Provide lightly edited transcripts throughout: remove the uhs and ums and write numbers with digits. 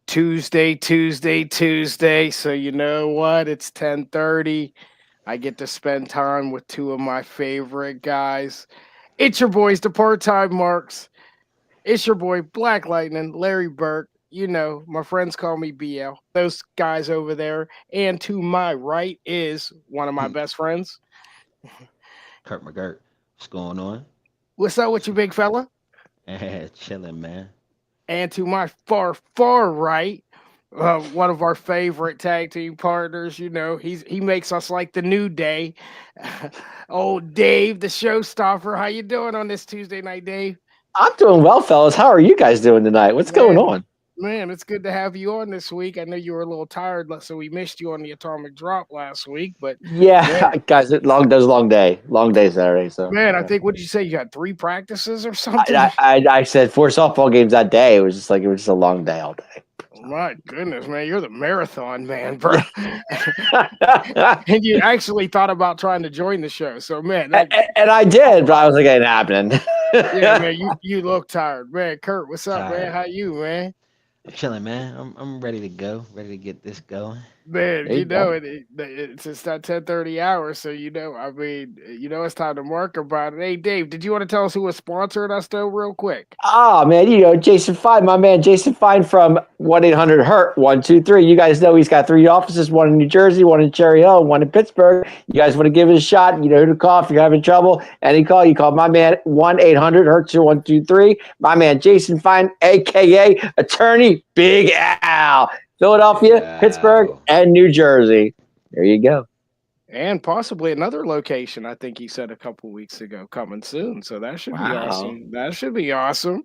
Tuesday. So you know what? It's 10:30. I get to spend time with two of my favorite guys. It's your boys, the part-time marks. It's your boy Black Lightning, Larry Burke. You know, my friends call me BL. Those guys over there. And to my right is one of my best friends. Kurt McGirt, what's going on? What's up with you, big fella? Chilling, man. And to my far right, one of our favorite tag team partners. You know, he makes us like the New Day. Oh, Dave, the showstopper. How you doing on this Tuesday night, Dave? I'm doing well, fellas. How are you guys doing tonight? What's going Man, on? man, it's good to have you on this week. I know you were a little tired, so we missed you on the Atomic Drop last week. But man, Yeah, guys, long day Saturday. So man, I yeah. think what did you say? You had three practices or something? I said four softball games that day. It was just a long day all day. My goodness, man, you're the marathon man, bro. And you actually thought about trying to join the show. So, man, And I did, but I was like, it ain't happening. yeah, man, you look tired, man. Kurt, what's up, man? Tired. How you, man? I'm chilling, man. I'm ready to go. Ready to get this going. Man, There you you know go. it's that 10:30 hour, so you know, I mean, you know, it's time to mark about it. Hey, Dave, did you want to tell us who was sponsoring us though, real quick? Oh man, Jason Fine, my man Jason Fine from 1-800-HURT 123. You guys know he's got three offices, one in New Jersey, one in Cherry Hill, and one in Pittsburgh. You guys want to give it a shot, you know who to call if you're having trouble. Any call, you call my man 1-800-HURT 123. My man Jason Fine, aka Attorney Big Al. Philadelphia, Pittsburgh, Wow. and New Jersey. There you go. And possibly another location, I think he said a couple weeks ago, coming soon. So that should be Wow. awesome. That should be awesome.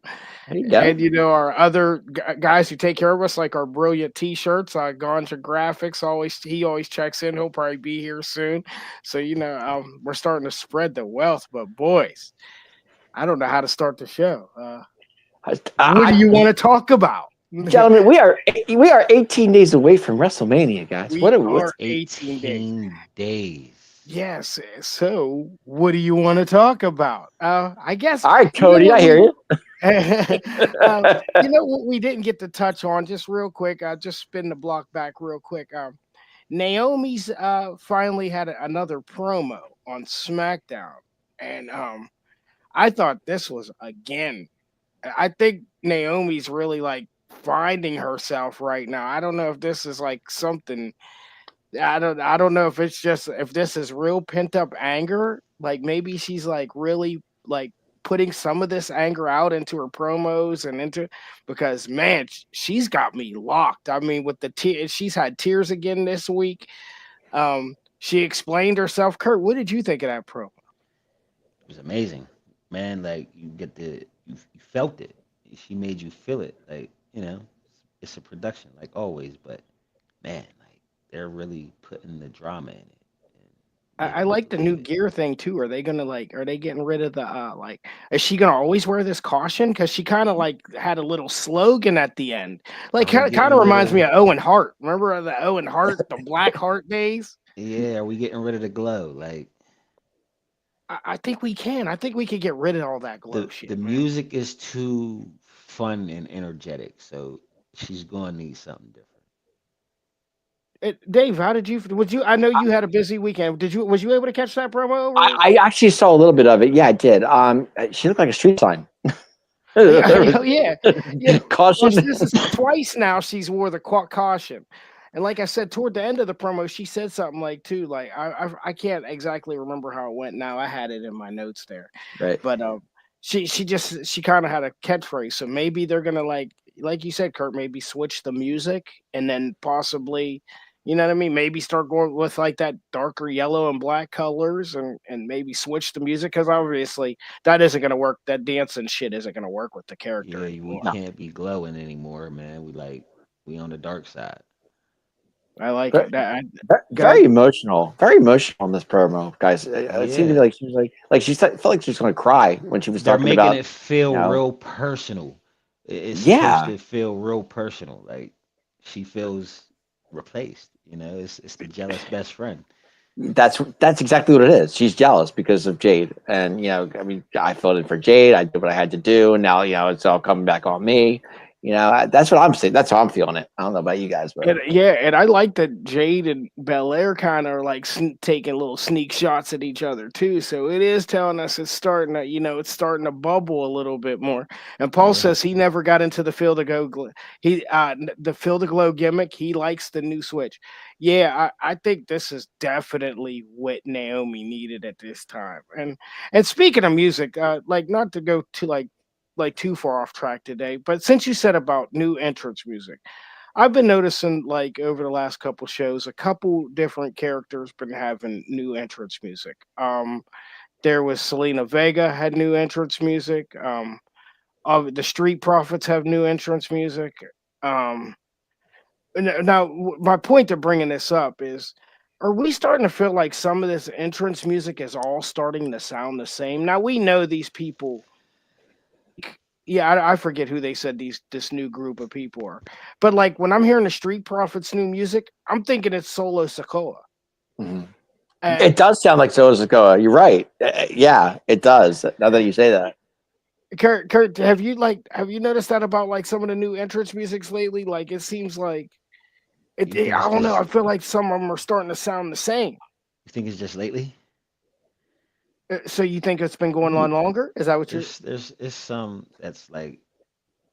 There you go. And you know, our other guys who take care of us, like our brilliant T-shirts, Ganja Graphics. He always checks in. He'll probably be here soon. So you know, we're starting to spread the wealth. But boys, I don't know how to start the show. What do I, you want to talk about? Gentlemen, we are 18 days away from WrestleMania, guys. We What's are 18 days. 18 days. Yes. So, what do you want to talk about? I guess all right, you know Cody? what I hear we you. you know what we didn't get to touch on just real quick. I'll just spin the block back real quick. Naomi's finally had another promo on SmackDown, and I thought this was again. I think Naomi's really like finding herself right now. I don't know if this is like something. I don't know if it's just if this is real pent up anger. Like maybe she's like really like putting some of this anger out into her promos and into because man, she's got me locked. I mean, with the tears, she's had tears again this week. She explained herself. Kurt, what did you think of that promo? It was amazing, man. Like you felt it. She made you feel it. Like it's a production, like always. But man, like they're really putting the drama in it and I making you like the new believe it. gear thing too. Are they gonna like? Are they getting rid of the like? Is she gonna always wear this caution? Because she kind of like had a little slogan at the end. Like Are we kind getting of rid reminds me of? of Owen Hart. Remember the Owen Hart, the Black Heart days? Yeah, are we getting rid of the glow? Like I think we can. I think we could get rid of all that glow the shit, man. music is too fun and energetic, so she's gonna need something different. Dave, how did you? Would you? I know you had a busy weekend. Did you? Was you able to catch that promo over? I actually saw a little bit of it. Yeah, I did. She looked like a street sign. Yeah, yeah, yeah. Well, Caution. this is twice now she's wore the caution, and like I said, toward the end of the promo, she said something like too, like I can't exactly remember how it went. Now I had it in my notes there, Right. but she kind of had a catchphrase, so maybe they're gonna like you said, Kurt, maybe switch the music and then possibly. You know what I mean? Maybe start going with like that darker yellow and black colors, and maybe switch the music because obviously that isn't gonna work. That dancing shit isn't gonna work with the character Yeah, we anymore. No. can't be glowing anymore, man. We on the dark side. I like Very, it. That very good. emotional. Very emotional in this promo, guys. It seemed to me Yeah, like she was like she felt like she was going to cry when she was they're talking making about, it feel you know, real personal. It's supposed yeah. to feel real personal. Like she feels replaced. It's the jealous best friend. That's exactly what it is. She's jealous because of Jade, and I mean, I filled in for Jade. I did what I had to do, and now it's all coming back on me. You know, that's what I'm saying. That's how I'm feeling it. I don't know about you guys, but And I like that Jade and Belair kind of are like taking little sneak shots at each other too. So it is telling us it's starting to, it's starting to bubble a little bit more. And Paul Yeah. says he never got into the Feel the the Feel the Glow gimmick. He likes the new switch. Yeah, I think this is definitely what Naomi needed at this time. And speaking of music, like not to go to like too far off track today, but since you said about new entrance music. I've been noticing like over the last couple shows, a couple different characters been having new entrance music. There was Selena Vega had new entrance music. Of the Street Profits have new entrance music. Um, my point to bringing this up is, are we starting to feel like some of this entrance music is all starting to sound the same? Now we know these people. Yeah, I forget who they said this new group of people are, but like when I'm hearing the Street Profits new music, I'm thinking it's Solo Sokoa. Mhm. And It does sound like Solo Sokoa. You're right. Yeah, it does. Now that you say that, Kurt, have you noticed that about like some of the new entrance musics lately? Like it seems like You think I it's don't know. I just feel like some of them are starting to sound the same. you think it's just lately? So you think it's been going on longer? Is that what you're? There's some that's like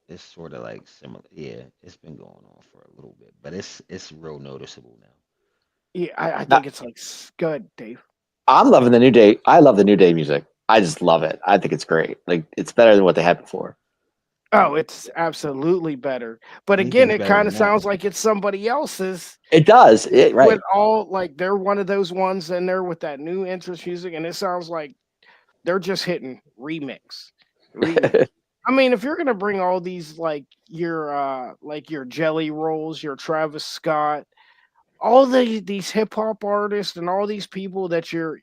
it's sort of like similar. Yeah, it's been going on for a little bit, but it's real noticeable now. Yeah, I Now, think it's like good, Dave. I'm loving the New Day. I love the New Day music. I just love it. I think it's great. Like it's better than what they had before. Oh, it's absolutely better. But again, Anything's it better kind than of that. sounds like it's somebody else's It does. It with right. all like they're one of those ones in there with that new interest music, and it sounds like they're just hitting remix. I mean, if you're gonna bring all these like your Jelly Rolls, your Travis Scott, all these hip hop artists, and all these people that you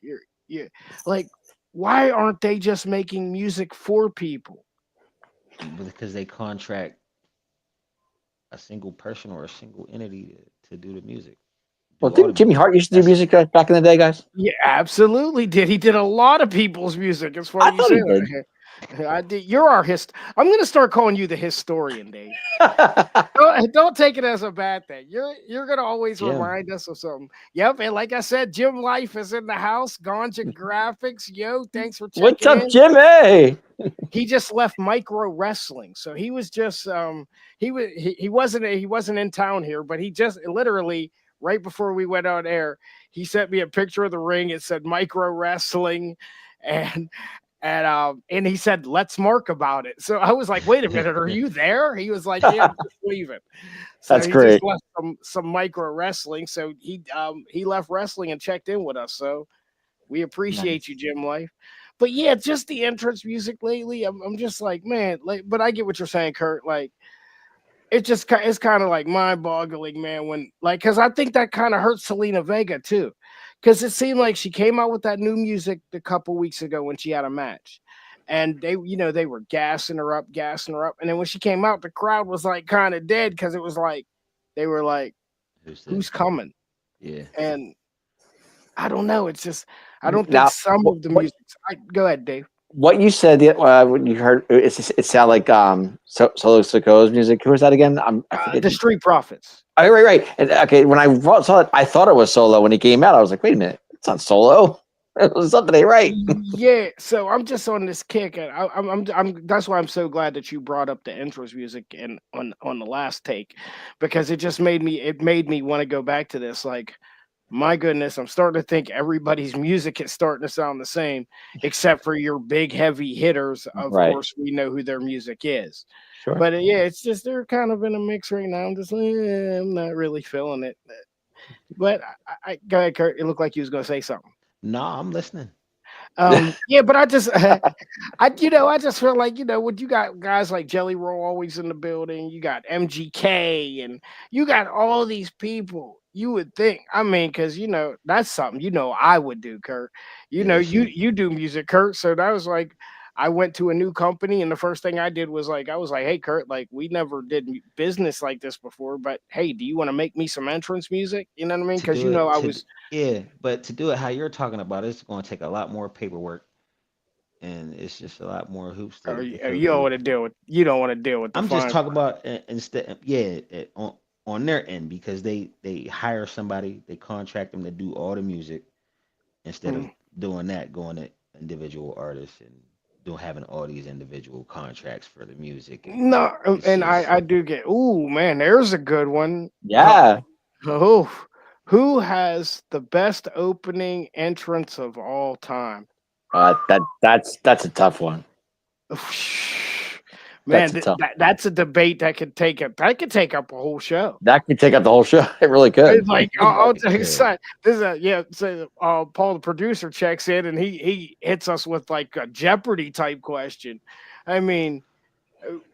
like, why aren't they just making music for people? Because they contract a single person or a single entity to do the music, Well, do all the didn't Jimmy music. Hart used to do That's music back in the day, guys? Yeah, absolutely did. He did a lot of people's music. It's I funny you thought say he did. that. I did. You're our I'm gonna start calling you the historian, Dave. Don't take it as a bad thing. You're gonna always Jim. remind us of something. Yep, and like I said, Jim Life is in the house. Ganja Graphics, yo, thanks for What's checking up, in. Jimmy? He just left Micro Wrestling, so he was just he wasn't in town here, but he just literally right before we went on air, he sent me a picture of the ring. It said Micro Wrestling, and and he said, "Let's Mark about it." So I was like, "Wait a minute, are you there?" He was like, "Yeah, I'm just leaving." So That's he just great. left some Micro Wrestling. So he left wrestling and checked in with us. So we appreciate Nice. you, Jim Life. But yeah, just the entrance music lately. I'm just like, man, like, but I get what you're saying, Kurt. Like, it's kind of like mind boggling, man. When like, because I think that kind of hurt Selena Vega too, because it seemed like she came out with that new music a couple weeks ago when she had a match, and they were gassing her up, and then when she came out, the crowd was like kind of dead because it was like they were like, Who's who's this? coming? Yeah. And I don't know. It's just I don't think Now, some what of the music. Go ahead, Dave. what you said when you heard it sounded like Solo Sokoa's music. Who was that again? I forget. The Street Profits. Oh, right. And, okay, when I saw it, I thought it was Solo. When he came out, I was like, wait a minute, it's not Solo. It was something ain't right. Yeah, so I'm just on this kick, and I'm. That's why I'm so glad that you brought up the intros music and on the last take, because it made me want to go back to this. Like, my goodness, I'm starting to think everybody's music is starting to sound the same, except for your big heavy hitters. Of Right. course, we know who their music is. Sure. But yeah, it's just they're kind of in a mix right now. I'm just like, I'm not really feeling it. But I go ahead, Kurt. It looked like you was gonna say something. No, I'm listening. Yeah, but I just, I just feel like when you got guys like Jelly Roll always in the building, you got MGK, and you got all these people. You would think, I mean, because that's something I would do, Kurt. Yeah, You do music, Kurt. So that was like, I went to a new company, and the first thing I did was like, I was like, hey, Kurt, like we never did business like this before, but hey, do you want to make me some entrance music? You know what I mean? to Because do it I to was. yeah, but to do it how you're talking about, it's going to take a lot more paperwork. and it's just a lot more hoops to, Or to you go you don't through. want to deal with you don't want to deal with the I'm just fine. talking about instead, yeah, on their end because they hire somebody, they contract them to do all the music instead of Mm. doing that, going to individual artists and doing having all these individual contracts for the music, and No, it's and just I do get. Ooh, man, there's a good one. Yeah. Oh, who has the best opening entrance of all time? That's a tough one. Man, That's a tough. that's a debate that could take up a whole show. That could take up the whole show. It really could. It's like I'll tell you Good. something. This is so Paul the producer checks in and he hits us with like a Jeopardy type question. I mean,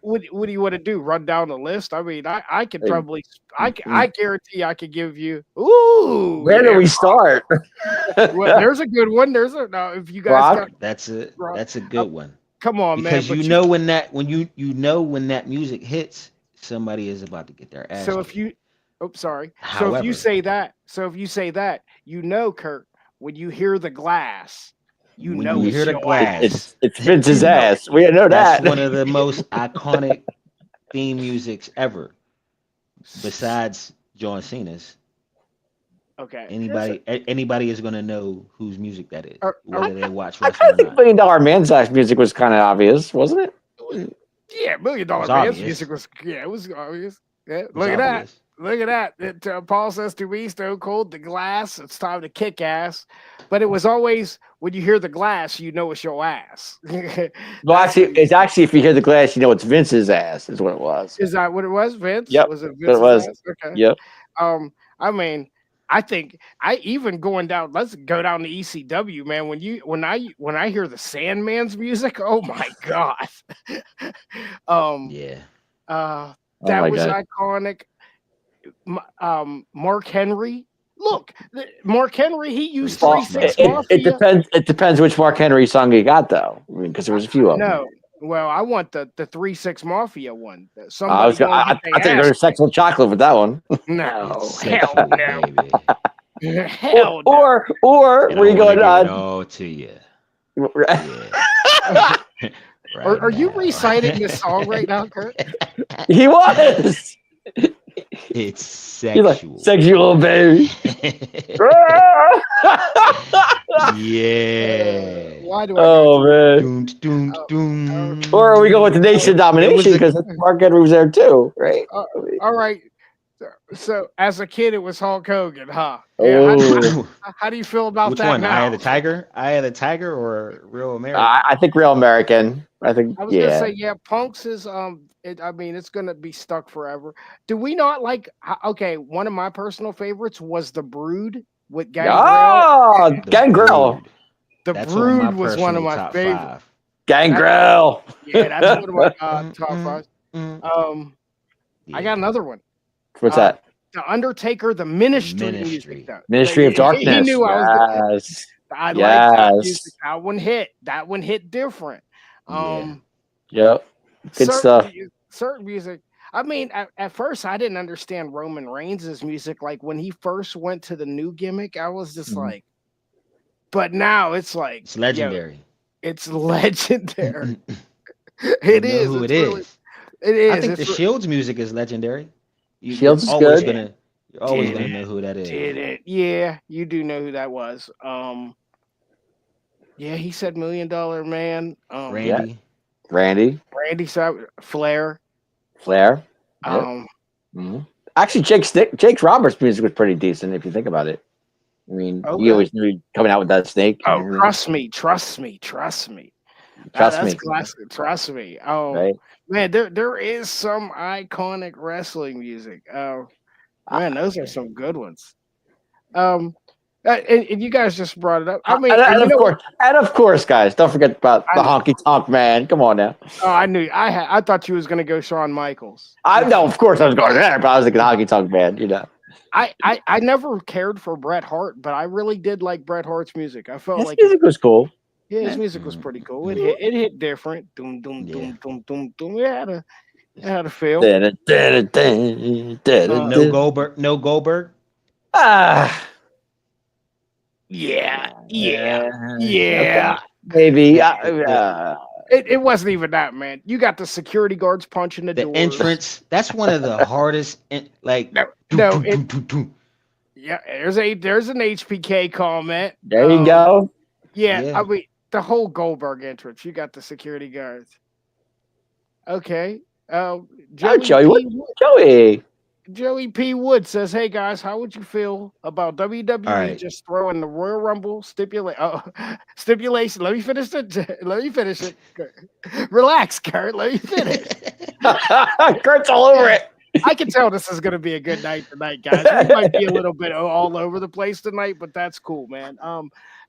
what do you want to do? Run down the list? I mean, I could probably I guarantee I could give you. Ooh, Where do yeah. we start? Well, there's a good one. There's a now if you guys Rock? got that's a Rock, that's a good one come on, man. because But you know when that when you know when that music hits, somebody is about to get their ass so if kicked. you oh sorry. However, So if you say that, you know, Kurt, when you hear the glass, you when know you it's hear the your glass, ass. It's Vince's you know ass. We know that's that. one of the most iconic theme musics ever, besides John Cena's. Okay. Anybody is gonna know whose music that is, Are- whether they watch I wrestling kind of or think not. $1 Million Man's Ass music was kind of obvious, wasn't it? Yeah, Million It Dollar was Man's obvious. music was it was obvious. Yeah, It was look at that. obvious. Look at that. Paul says to me, Stone Cold, the glass, it's time to kick ass. But it was always when you hear the glass, you know it's your ass. Well, That's actually, what he it's said. actually if you hear the glass, you know it's Vince's ass. Is what it was. Is that what it was, Vince? Yep, Was it that's what it Vince's was. ass? Okay. Yep. I mean, I think I even going down. Let's go down to ECW, man. When I hear the Sandman's music, oh my god. Yeah. Uh, Oh that my was god. iconic. Mark Henry. Look, Mark Henry. He used 3 Well, 3 6 Six Mafia. it Mafia. depends. It depends which Mark Henry song you got, though. I mean, because there was a few of them. No, well, I want the 3 6 Mafia one. I Somebody was. gonna I get think their they're ass. sexual chocolate with that one. No, It's hell sexual, no, baby. hell no. Or And were I you want to going? give it all to you. Yeah. Right Are you now. reciting this song right now, Kurt? He was. It's He's like sexual. sexual baby. Yeah. Why do I? Oh man. Doom, doom, doom. Or are we going with the nation It was domination a because Mark Henry was there too, right? All right. So as a kid, it was Hulk Hogan, huh? Yeah. Oh, How do you feel about which that one? now? Eye of the Tiger? Eye of the Tiger or Real American? I think Real American. I think I was gonna yeah. say, yeah, Punks is I mean, it's gonna be stuck forever. Do we not like? Okay, one of my personal favorites was the Brood with Gangrel. Oh, The Gangrel. Brood. The That's on my Brood was one of personal my top favorites. 5. Gangrel. Yeah, that's one of my top Mm, 5. mm. I Yeah. got another one. What's that? The Undertaker, the Ministry Ministry. music. Though. Ministry of He Darkness. knew I was. Yes. I like that Yes. music. That one hit. That one hit different. Yeah. Yep. Good stuff. Certain music. I mean, at first I didn't understand Roman Reigns' music. Like when he first went to the new gimmick, I was just Mhm. like, but now it's like It's legendary. it's legendary. You It know is. who It's it really, is. it is. I think the It's Shields music is legendary. Shields is you're always good. you're always Did gonna it. know who that is. Did it? Yeah, you do know who that was. Yeah, he said $1 Million Man. Randy. Randy. Randy Savage, Flair. Flair. Yep. Um, Actually, Jake Roberts' music was pretty decent if you think about it. I mean, Okay. he always knew coming out with that snake. and Oh, everything. trust me. Trust That's me. classic. Trust me. Oh Right? man, there is some iconic wrestling music. Oh man, those are some good ones. And you guys just brought it up. I mean, and of course, guys, don't forget about the honky tonk man. Come on now. Oh, I knew. I thought you was gonna go Shawn Michaels. I know, of course, I was going there, but I was like honky tonk man. You know, I never cared for Bret Hart, but I really did like Bret Hart's music. I felt his like music was cool. yeah, his music was pretty cool. It hit different. Doom doom doom doom doom doom. It had a feel. No Goldberg. No Goldberg. Yeah. Maybe. It wasn't even that, man. You got the security guards punching the The doors. entrance, that's one of the hardest. Like, No, doo, no, doo, it, doo, doo, doo. yeah. There's an HPK comment. There you go. Yeah, Yeah. I mean the whole Goldberg entrance. You got the security guards. Okay. Oh, Joey Joey. P. Joey. Joey P. Wood says, "Hey guys, how would you feel about WWE All right. just throwing the Royal Rumble stipulation? Let me finish it. Let me finish it. Relax, Kurt. Let me finish. Kurt's all over it. I can tell this is going to be a good night tonight, guys. We might be a little bit all over the place tonight, but that's cool, man.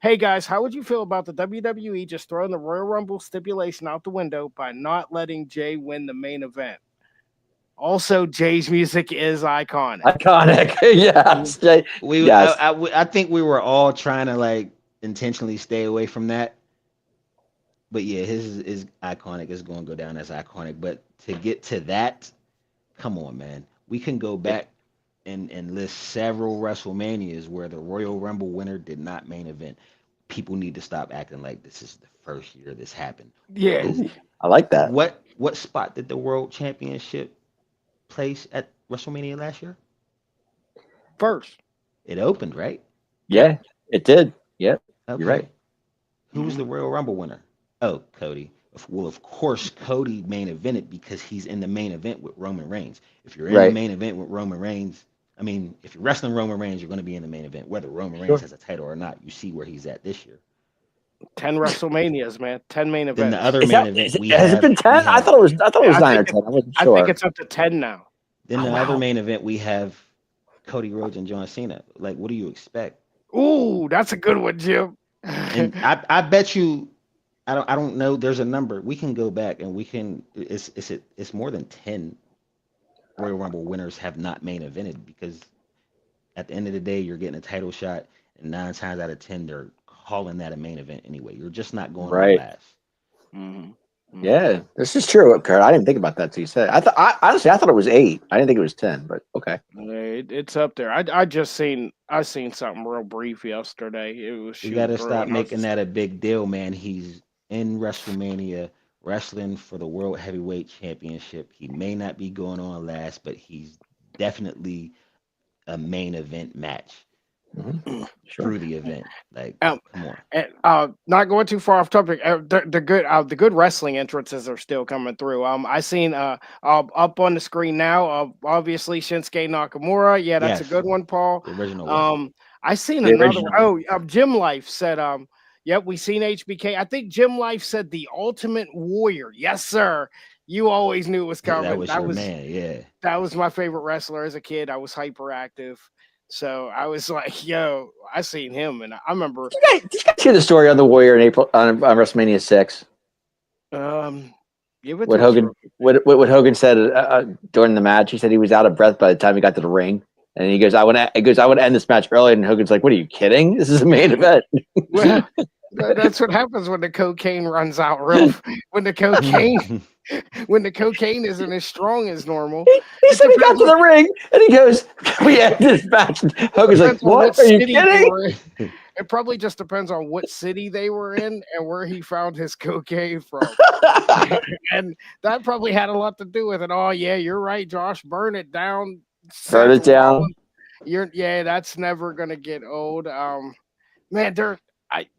Hey guys, how would you feel about the WWE just throwing the Royal Rumble stipulation out the window by not letting Jay win the main event? Also, Jay's music is iconic. Iconic. Yes. Yes. I think we were all trying to like intentionally stay away from that. But yeah, his is iconic. It's going to go down as iconic. But to get to that, come on, man. We can go back and list several WrestleManias where the Royal Rumble winner did not main event. People need to stop acting like this is the first year this happened. Yeah. Ooh, I like that. What spot did the World Championship place at WrestleMania last year? First. It opened, right? Yeah, it did. Yep. Okay. You're right. Who was the Royal Rumble winner? Oh, Cody. Well, of course, Cody main evented because he's in the main event with Roman Reigns. If you're in the main event with Roman Reigns, I mean, if you're wrestling Roman Reigns, you're going to be in the main event, whether Roman Reigns has a title or not. You see where he's at this year. 10 WrestleManias, man. 10 main events. Then the other Is main that- event is it- we has have, it been 10? I thought it was 9 or 10. I wasn't I sure. think it's up to 10 now. Then Oh, the wow. other main event we have Cody Rhodes and John Cena. Like, what do you expect? Ooh, that's a good one, Jim. And I bet you, I don't know. There's a number we can go back and we can. It's more than 10 Royal Rumble winners have not main evented because at the end of the day, you're getting a title shot, and 9 times out of 10, they're calling that a main event anyway. You're just not going Right. on last. Mhm. Yeah, this is true, Kurt. I didn't think about that till you said it. Honestly, I thought it was 8. I didn't think it was 10, but okay. It's up there. I seen something real brief yesterday. It was You shooting got to through, stop and I was making just- that a big deal, man. He's in WrestleMania wrestling for the World Heavyweight Championship. He may not be going on last, but he's definitely a main event match Sure. through the event. Like, Um, come on. And not going too far off topic. The good wrestling entrances are still coming through. I seen up on the screen now. Obviously Shinsuke Nakamura. Yeah, that's Yes. a good one, Paul. The original one. I seen The another original. one. Oh, Jim Life said, yep, we seen HBK. I think Jim Life said the Ultimate Warrior. Yes, sir. You always knew it was coming. That was your man, yeah. That was my favorite wrestler as a kid. I was hyperactive. So I was like, yo, I seen him, and I remember Did you guys hear the story on the Warrior in April on WrestleMania 6? give it What to us Hogan real what Hogan said during the match? He said he was out of breath by the time he got to the ring, and he goes, "I want to end this match early." And Hogan's like, "What are you kidding? This is a main event." Well, that's what happens when the cocaine runs out. When the cocaine isn't as strong as normal. He said he got to the ring, and he goes, "We end this match." And Hogan's like, Depends on "What? Are you city they kidding?" were in. It probably just depends on what city they were in and where he found his cocaine from. And that probably had a lot to do with it. Oh yeah, you're right, Josh. Burn it down. Burn it Seth down. Rollins. That's never gonna get old. Man,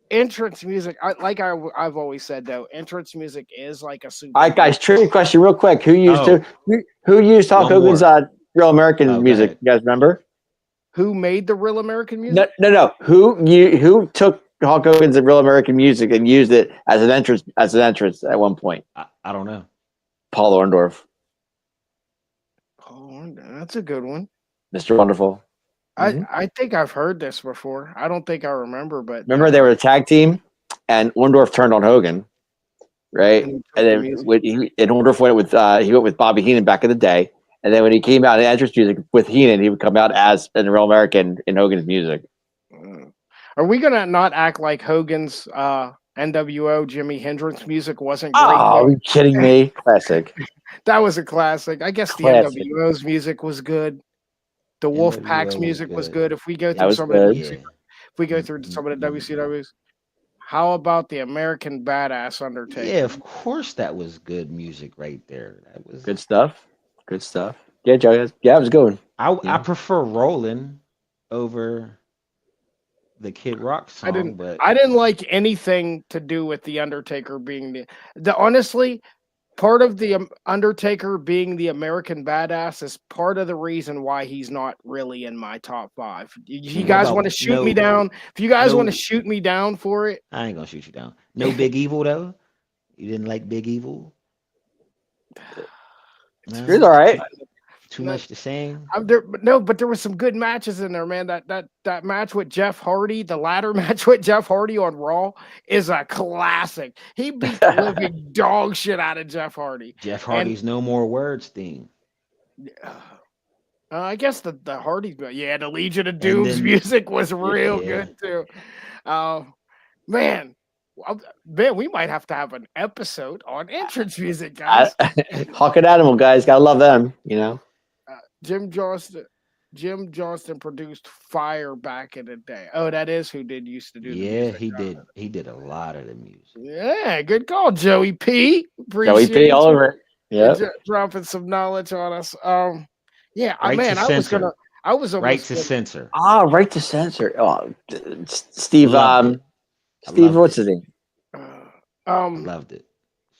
entrance music. I've always said though, entrance music is like a super. All right, guys. Trivia question, real quick. Who used Hulk One Hogan's more. Real American Oh, go music? ahead. You guys remember? Who made the real American music? No. Who took Hulk Hogan's Real American music and used it as an entrance at one point? I don't know. Paul Orndorff, Oh, that's a good one. Mr. Wonderful. Mhm. I think I've heard this before. I don't think I remember, but Remember they were a tag team, and Orndorff turned on Hogan, right? And he took And the then music. Orndorff went with Bobby Heenan back in the day. And then when he came out in entrance music with Heenan, he would come out as an Real American in Hogan's music. Are we gonna not act like Hogan's NWO Jimi Hendrix music wasn't great? Oh, are though? you kidding me? Classic. That was a classic. I guess Classic. the NWO's music was good. The Wolfpack's NWO was music was good. good. If we go That through was some good. of the, if we go through some of the WCW's, how about the American Badass Undertaker? Yeah, of course that was good music right there. That was Good stuff. Good stuff. Yeah, Joe. Yeah, it was good. I Yeah. prefer Rollin' over the Kid Rock I song, didn't but I didn't like anything to do with the Undertaker being the honestly part of the Undertaker being the American Badass is part of the reason why he's not really in my top 5. You what guys want to about shoot me down? If you guys want to no shoot me down for it, I ain't gonna shoot you down. No Big Evil though? You didn't like Big Evil? It's No? all right. Too no, much to sing? but there was some good matches in there, man. That match with Jeff Hardy, the ladder match with Jeff Hardy on Raw, is a classic. He beat the living dog shit out of Jeff Hardy. Jeff And Hardy's No More Words theme. I guess the Hardy, yeah, the Legion of And Doom's then music was real yeah. good too. Man, man, we might have to have an episode on entrance music, guys. Hawk and Animal guys, gotta love them. You know. Jim Johnston produced Fire back in the day. Oh, that is who did used to do the Yeah, music. he did. He did a lot of the music. Yeah, good call, Joey P. Joey Appreciate P. all you over it. Yeah. dropping some knowledge on us. Yeah, Right man, to I was censor. almost Right to gonna- censor. Right to censor. Oh, Steve. Loved it. I Steve, loved what's it. his name? Loved it.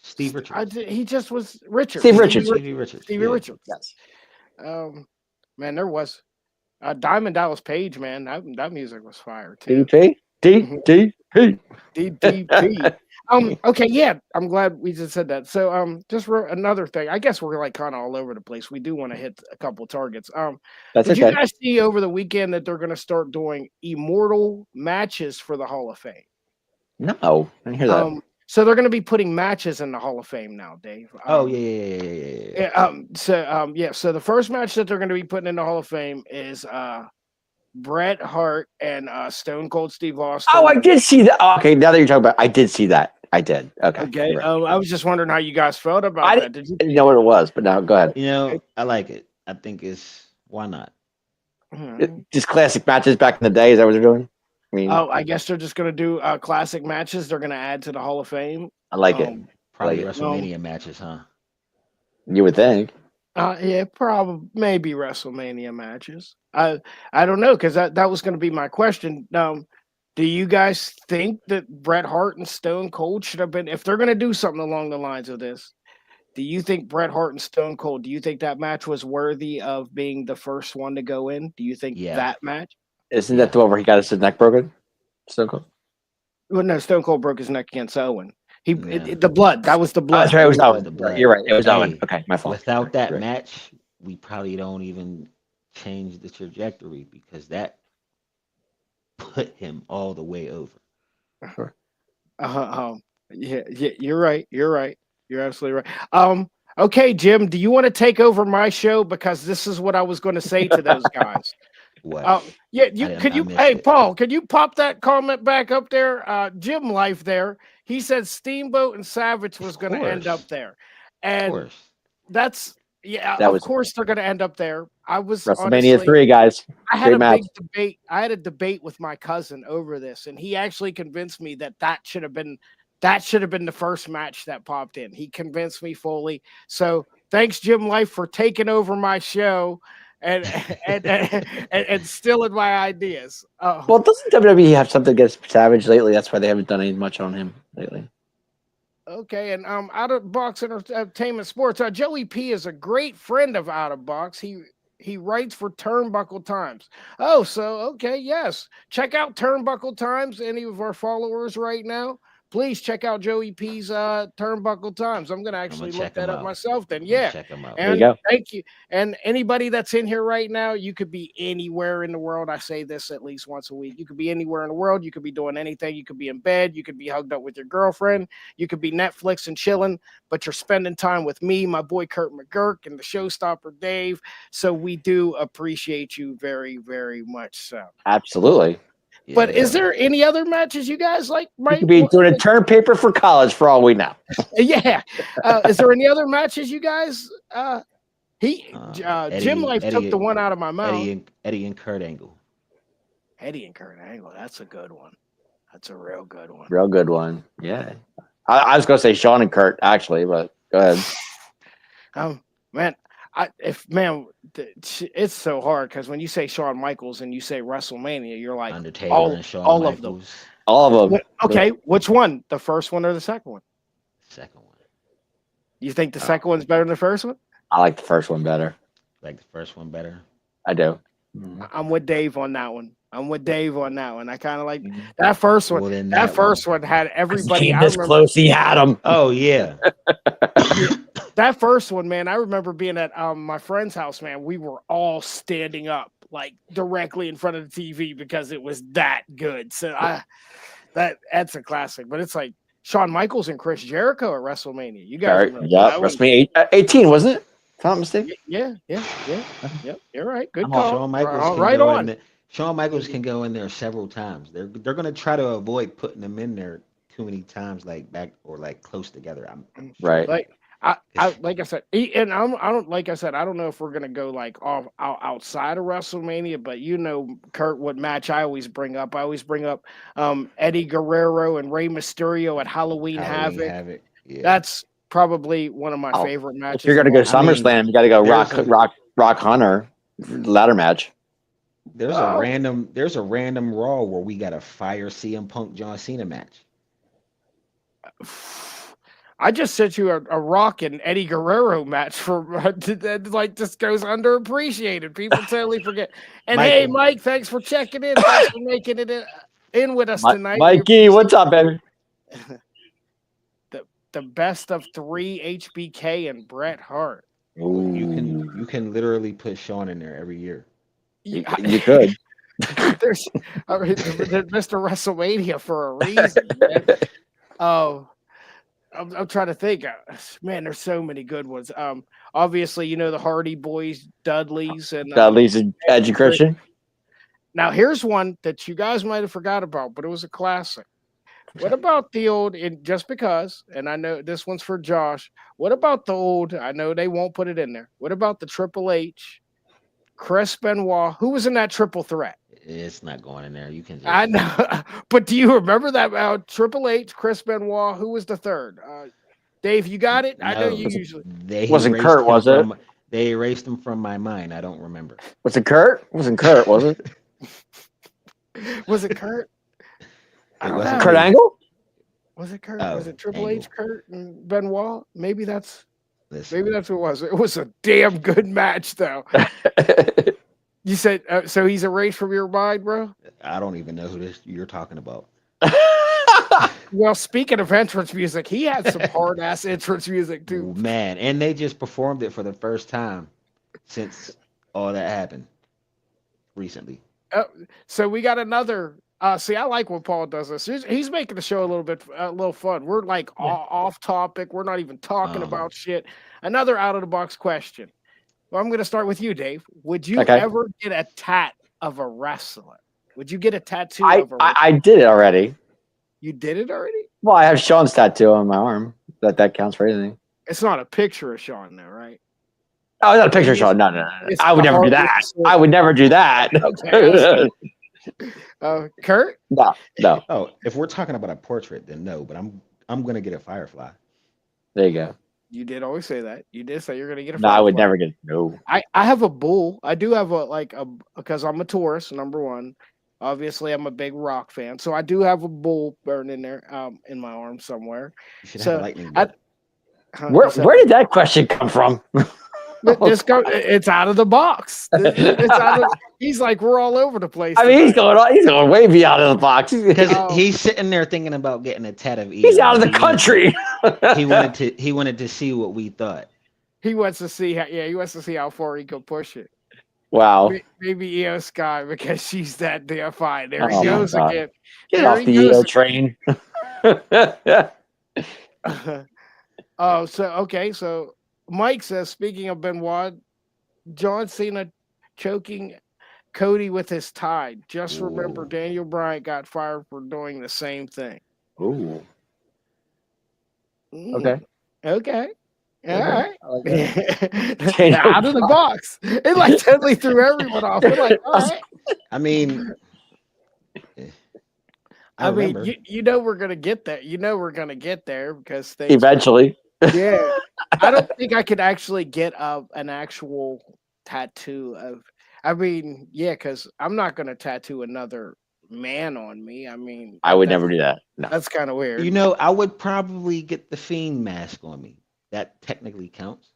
Steve Richards. he just was Richard. Steve Richards. Stevie Richards. Stevie yeah. Richards. Yes. Man, there was Diamond Dallas Page, man. That music was fire too. DDP. DDP. DDP. Okay, yeah. I'm glad we just said that. So just another thing. I guess we're like kind of all over the place. We do want to hit a couple targets. That's Did okay. you guys see over the weekend that they're going to start doing immortal matches for the Hall of Fame? No, I didn't hear that. So they're going to be putting matches in the Hall of Fame now, Dave. Oh yeah. So the first match that they're going to be putting in the Hall of Fame is Bret Hart and Stone Cold Steve Austin. Oh, I did see that. Oh, okay, now that you're talking about it, I did see that. I did. Okay. Okay. You're right. I was just wondering how you guys felt about I that. Did you? didn't know what it was, but now go ahead. You know, I like it. I think it's why not? Just classic matches back in the day. Is that what they're doing? I mean, Oh, I guess they're just going to do classic matches. They're going to add to the Hall of Fame. I like it. Probably Like it. WrestleMania matches, huh? You would think. Yeah, probably maybe WrestleMania matches. I don't know because that was going to be my question. Do you guys think that Bret Hart and Stone Cold should have been, if they're going to do something along the lines of this? Do you think Bret Hart and Stone Cold? Do you think that match was worthy of being the first one to go in? Do you think that match? Isn't that the one where he got his neck broken? Stone Cold. Well, no, Stone Cold broke his neck against Owen. The blood. That was the Oh, blood. that's right. It was Owen. The blood. You're right. It was Hey, Owen. Okay, my fault. Without that Right. match, we probably don't even change the trajectory because that put him all the way over. Yeah, you're right. You're absolutely right. Okay, Jim, do you want to take over my show because this is what I was going to say to those guys? What? Yeah, I missed hey it. Paul, can you pop that comment back up there? Jim Life there. He said Steamboat and Savage was going to end course. up there. Of And course. that's of course they're going to end up there. I was WrestleMania honestly, 3, guys. I had Great a match. big debate. I had a debate with my cousin over this, and he actually convinced me that should have been the first match that popped in. He convinced me fully. So thanks, Jim Life, for taking over my show and stealing my ideas. Well, doesn't WWE have something against Savage lately? That's why they haven't done any much on him lately. Okay, and Out of Box Entertainment Sports. Joey P is a great friend of Out of Box. He writes for Turnbuckle Times. Oh, so okay, yes. Check out Turnbuckle Times. Any of our followers right now, please check out Joey P's Turnbuckle Times. I'm gonna actually look that up myself. Then yeah, Check him out. There you and go. thank you. And anybody that's in here right now, you could be anywhere in the world. I say this at least once a week. You could be anywhere in the world. You could be doing anything. You could be in bed. You could be hugged up with your girlfriend. You could be Netflix and chilling, but you're spending time with me, my boy Kurt McGurk, and the showstopper Dave. So we do appreciate you very, very much. So, Absolutely. but is there any other matches you guys like? You could be doing a term paper for college for all we know. Yeah. Is there any other matches you guys? Jim Life took the one out of my mouth. Eddie and Kurt Angle. Eddie and Kurt Angle. That's a good one. That's a real good one. Real good one. Yeah. I was gonna say Shawn and Kurt actually, but go ahead. Man, it's so hard because when you say Shawn Michaels and you say WrestleMania, you're like Undertaker and Shawn all of them. Michaels. All of them. Okay, which one? The first one or the second one? Second one. You think the second one's better than the first one? I like the first one better. Like the first one better. I do. I'm with Dave on that one. I kind of like that first one. Well, then that first one had everybody. Came this close, he had him. Oh yeah. That first one, man, I remember being at my friend's house, man. We were all standing up like directly in front of the TV because it was that good. So that's a classic. But it's like Shawn Michaels and Chris Jericho at WrestleMania. You guys remember that one? WrestleMania 18, wasn't it? If I'm not mistaken. Yeah. You're right. Good Shawn call. Michaels can Right go on. in there. Shawn Michaels can go in there several times. They're gonna try to avoid putting them in there too many times, like back or like close together. Right. Like like I said, and I don't like I said, I don't know if we're gonna go like outside of WrestleMania, but Kurt, what match I always bring up? I always bring up Eddie Guerrero and Rey Mysterio at Halloween Havoc. Yeah. That's probably one of my favorite matches. If you're gonna go SummerSlam, you got to go Rock Hunter ladder match. There's a random Raw where we got a fire CM Punk John Cena match. I just sent you a Rock and Eddie Guerrero match for like just goes underappreciated. People totally forget. And hey, Mike, thanks for checking in. Thanks for making it in with us tonight. Mikey, what's up, baby? The best of 3 HBK and Bret Hart. Ooh. You can literally put Shawn in there every year. You could. There's Mr. WrestleMania for a reason. Man. Oh. I'm trying to think. Man, there's so many good ones. Obviously, the Hardy Boys, Dudleys, and Edge and Christian. Now, here's one that you guys might have forgot about, but it was a classic. What about the old? And just because, and I know this one's for Josh. What about the old? I know they won't put it in there. What about the Triple H, Chris Benoit? Who was in that triple threat? It's not going in there. You can. I know, but do you remember that Triple H, Chris Benoit? Who was the third? Dave, you got it. I know you usually. Wasn't Kurt? Was it? They erased him from my mind. I don't remember. Was it Kurt? Wasn't Kurt? Was it? Was it Kurt? Kurt Angle? Was it Kurt? Was it Triple H, Kurt, and Benoit? Maybe that's who it was. It was a damn good match, though. You said so. He's erased from your mind, bro. I don't even know who you're talking about. Well, speaking of entrance music, he had some hard ass entrance music too. Man, and they just performed it for the first time since all that happened recently. So we got another. See, I like when Paul does this. He's making the show a little fun. We're like off topic. We're not even talking about shit. Another out of the box question. Well, I'm going to start with you, Dave. Would you ever get a tat of a wrestler? Would you get a tattoo of a wrestler? I did it already. You did it already? Well, I have Shawn's tattoo on my arm. That counts for anything. It's not a picture of Shawn, though, right? Oh, not a picture of Shawn. No. I would never do that. I would never do that. Okay. Kurt? No. Oh, if we're talking about a portrait, then no. But I'm going to get a Firefly. There you go. You did always say that. You did say you're going to get a Firefly. No, I would never get no. I have a bull. I do have because I'm a Taurus, number one. Obviously, I'm a big Rock fan, so I do have a bull burned in there, in my arm somewhere. You should have a lightning. Where did that question come from? It's out of the box. He's like, we're all over the place. I mean, he's going way beyond of the box because he's sitting there thinking about getting a tat of. He's out of the country. He wanted to see what we thought. He wants to see how far he could push it. Wow. Maybe Io Sky because she's that damn fine. There he goes again. Get off the Io train. So Mike says, speaking of Benoit, John Cena choking Cody with his tie. Just remember, Daniel Bryan got fired for doing the same thing. Ooh. Okay. All right. Out of the box. It like totally threw everyone off. We're like, all right. I mean, I I mean, remember. you know we're gonna get there. You know we're gonna get there because things. Eventually. Yeah, I don't think I could actually get an actual tattoo of. I mean, yeah, because I'm not gonna tattoo another man on me. I mean, I would never do that. No. that's kind of weird. You know, I would probably get the Fiend mask on me. That technically counts.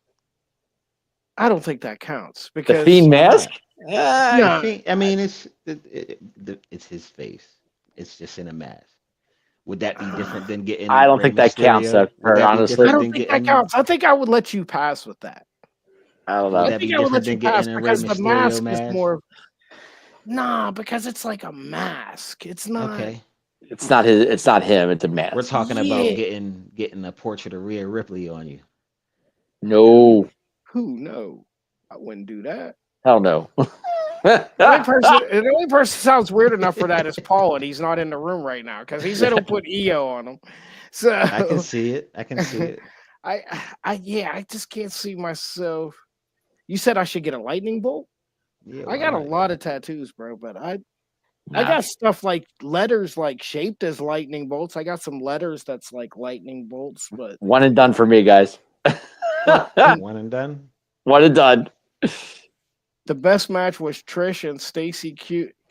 I don't think that counts The because Fiend Why mask? not? no, The Fiend, I mean, it's his face. It's just in a mask. Would that be different than I getting don't Rey think that counts, Mysterio? Would that be honestly. I different don't than think that getting? counts. I think I would let you pass with that. I don't Would know. I that think be I would different let you than getting pass a Rey because the Mysterio mask is mask? more. Nah, because it's like a mask. It's not. Okay, It's not his. It's not him. It's a we're mask. talking about Yeah. getting a portrait of Rhea Ripley on you. No. Who? No, I wouldn't do that. Hell no. The only person sounds weird enough for that is Paul, and he's not in the room right now because he said he'll put EO on him. I can So see it. I can see it. I just can't see myself. You said I should get a lightning bolt. Yeah, I why got a not? lot of tattoos, bro, but I Nah. got stuff like letters like shaped as lightning bolts. I got some letters that's like lightning bolts, but One and done for me, guys. One and done. One and done. the best match was Trish and Stacy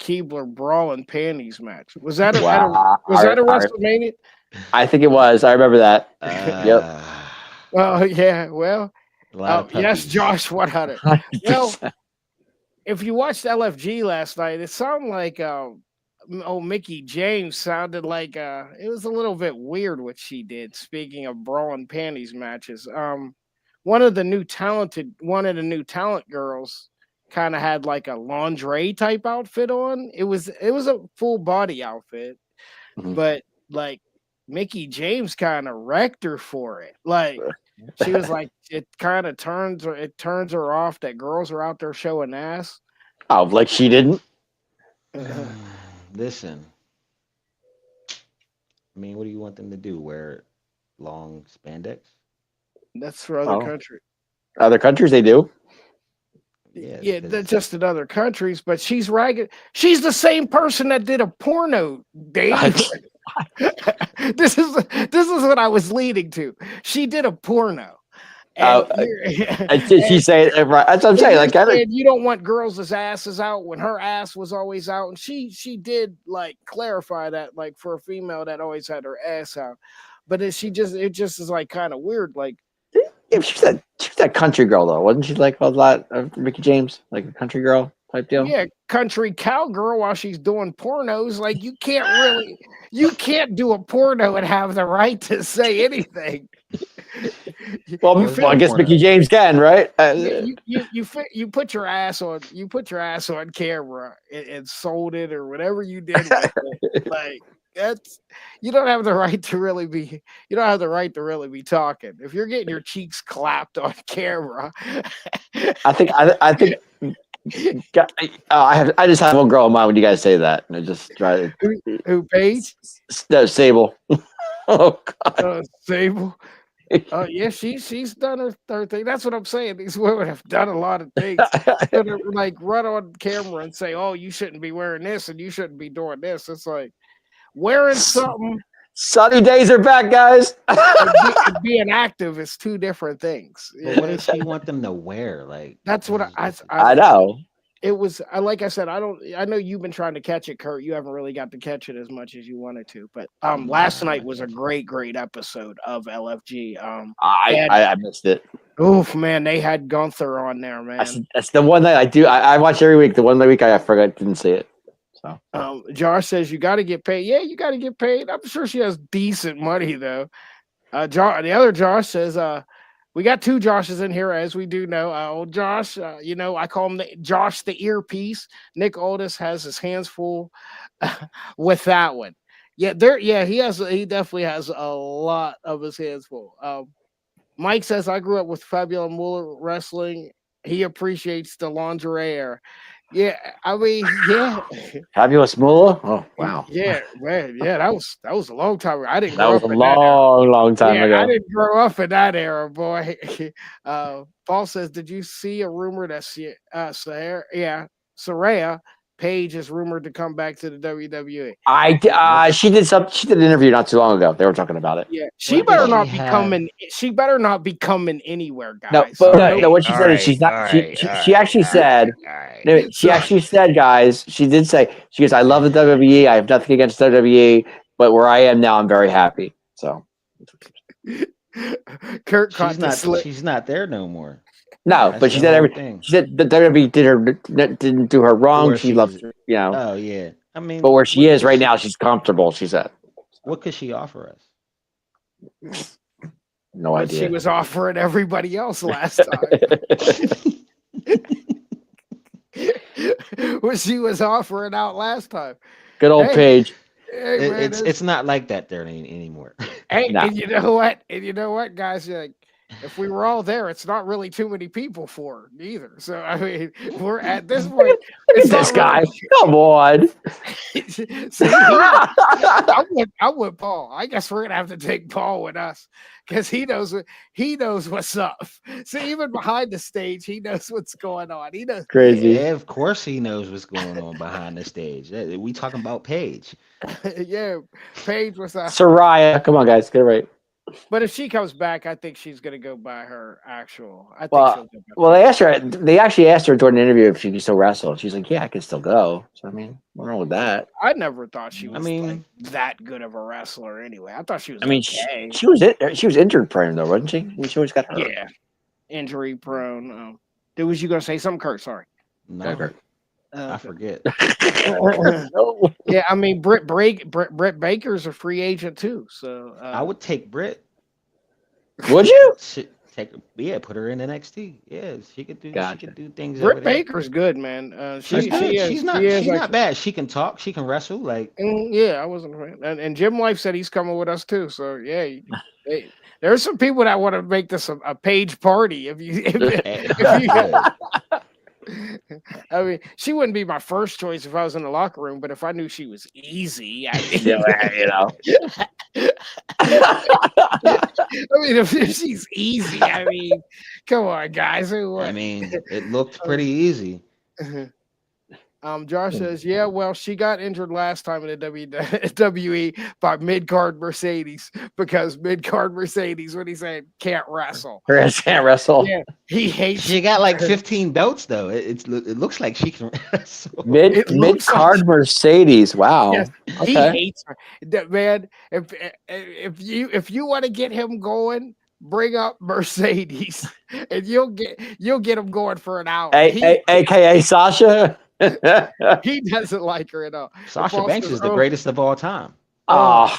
Keebler brawl and panties match. Was that a Wow. was that a I- WrestleMania? I think it was. I remember that. Yep. Oh yeah, well, A lot of yes, puppies. Josh 100. Well, if you watched LFG last night, it sounded like Mickey James sounded like it was a little bit weird what she did. Speaking of brawling panties matches, one of the new talent girls kind of had like a lingerie type outfit on. It was a full body outfit, Mhm. but like Mickey James kind of wrecked her for it. Like she was like, it kind of turns her off that girls are out there showing ass. Oh, like she didn't. Listen, I mean, what do you want them to do? Wear long spandex? That's for other Oh. countries. Other countries they do. Yeah, because- that's just in other countries, but she's ragged. She's the same person that did a porno, Dave. This is what I was leading to. She did a porno. And She say it right. That's what I'm saying. Like, you don't want girls' asses out when her ass was always out, and she did like clarify that, like for a female that always had her ass out, but it just is like kind of weird. Like, if she's that country girl though, wasn't she like a lot of Mickey James, like a country girl type deal? yeah, country cowgirl while she's doing pornos. Like you can't do a porno and have the right to say anything. Well, I guess Mickey James can, right? You put your ass on camera and sold it or whatever you did with it. Like that's you don't have the right to really be talking if you're getting your cheeks clapped on camera. I think I just have one girl in mind when you guys say that, and I just try to. Who Paige? No, Sable. Oh God. Sable. Oh yeah, she's done her thing. That's what I'm saying. These women have done a lot of things. Like run on camera and say, "Oh, you shouldn't be wearing this and you shouldn't be doing this." It's like wearing something. Sunny days are back, guys. and being active is two different things. But what does she want them to wear? Like That's what I know. It was. Like I said, I know you've been trying to catch it, Kurt. You haven't really got to catch it as much as you wanted to. But last night was a great episode of LFG. I missed it. Oof, man, they had Gunther on there, man. That's the one that I do. I watch every week. The one week I forgot didn't see it. So Josh says you got to get paid. Yeah, you got to get paid. I'm sure she has decent money though. The other Josh says we got two Joshes in here, as we do know. Old Josh, I call him Josh the earpiece. Nick Aldis has his hands full with that one. Yeah, he definitely has a lot of his hands full. Mike says, I grew up with Fabulous Moolah wrestling. He appreciates the lingerie era. Yeah, I mean, yeah. Fabulous Moolah? Oh, wow. Yeah, man. Yeah, that was a long time ago. I didn't That grow was up a in that era. long time ago. I didn't grow up in that era, boy. Paul says, did you see a rumor that Saraya Paige is rumored to come back to the WWE. She did an interview not too long ago. They were talking about it. Yeah, she What better does not she be have? coming. She better not be coming anywhere, No, guys. but All no, what she all said is she's not. all She actually said. all right. No, she actually said, guys. She did say. She goes, "I love the WWE. I have nothing against WWE, but where I am now, I'm very happy." So Kurt caught the slip. She's not there no more. no, That's but she the said whole everything. thing. She said the WWE didn't do her wrong. Or She loves, she's Oh yeah. I mean, but where she what is could right she- now, she's comfortable. She said, What could she offer us? "No What idea." she was offering everybody else last time. What she was offering out last time. Good old Hey. Paige. Hey, man, It's not like that there anymore. hey, No. and you know what? And you know what, guys? Like, if we were all there, it's not really too many people for her either. So I mean, we're at this point. Look It's at this not guy. really- Come on. See, I'm with Paul. I guess we're gonna have to take Paul with us because he knows what's up. See, even behind the stage, he knows what's going on. He knows. Crazy. Yeah, of course he knows what's going on behind the stage. We talking about Paige. Yeah, Paige was. Soraya. Come on, guys. Get it right. But if she comes back, I think she's gonna go by her actual. I think Well, she'll go by Well, they actually asked her during an interview if she could still wrestle. She's like, "Yeah, I can still go." So I mean, what's wrong with that? I never thought she was I mean- like that good of a wrestler. Anyway, I thought she was. I mean, okay. she was injured prone though, wasn't she? I mean, she always got hurt. Yeah, injury prone. Dude, was you gonna say something, Kurt? Sorry. No, Got hurt. I forget. No. Yeah, I mean, Britt Baker's a free agent too. So I would take Britt. Would you? Put her in NXT. Yeah, she could do. Gotcha. She could do things. Britt over there. Baker's good, man. She's good. She is. She's not. She is She's not actually- bad. She can talk. She can wrestle. Like Yeah, I wasn't. And Jim Life said he's coming with us too. So yeah, there's some people that want to make this a Page party. If you, I mean, she wouldn't be my first choice if I was in the locker room. But if I knew she was easy, I mean, Yeah, you know. I mean, if she's easy, I mean, come on, guys. I mean, it looked pretty easy. Josh says, yeah, well, she got injured last time in the WWE by mid-card Mercedes because mid-card Mercedes, what he said, can't wrestle. Can't wrestle. Yeah, he hates She got like 15 belts though. It looks like she can wrestle. It Mid looks card like- Mercedes. Wow. Yes, he Okay. hates her. Man, if you want to get him going, bring up Mercedes, and you'll get him going for an hour. AKA Sasha. He doesn't like her at all. Sasha Boss Banks says, is the "Oh, greatest of all time. Oh,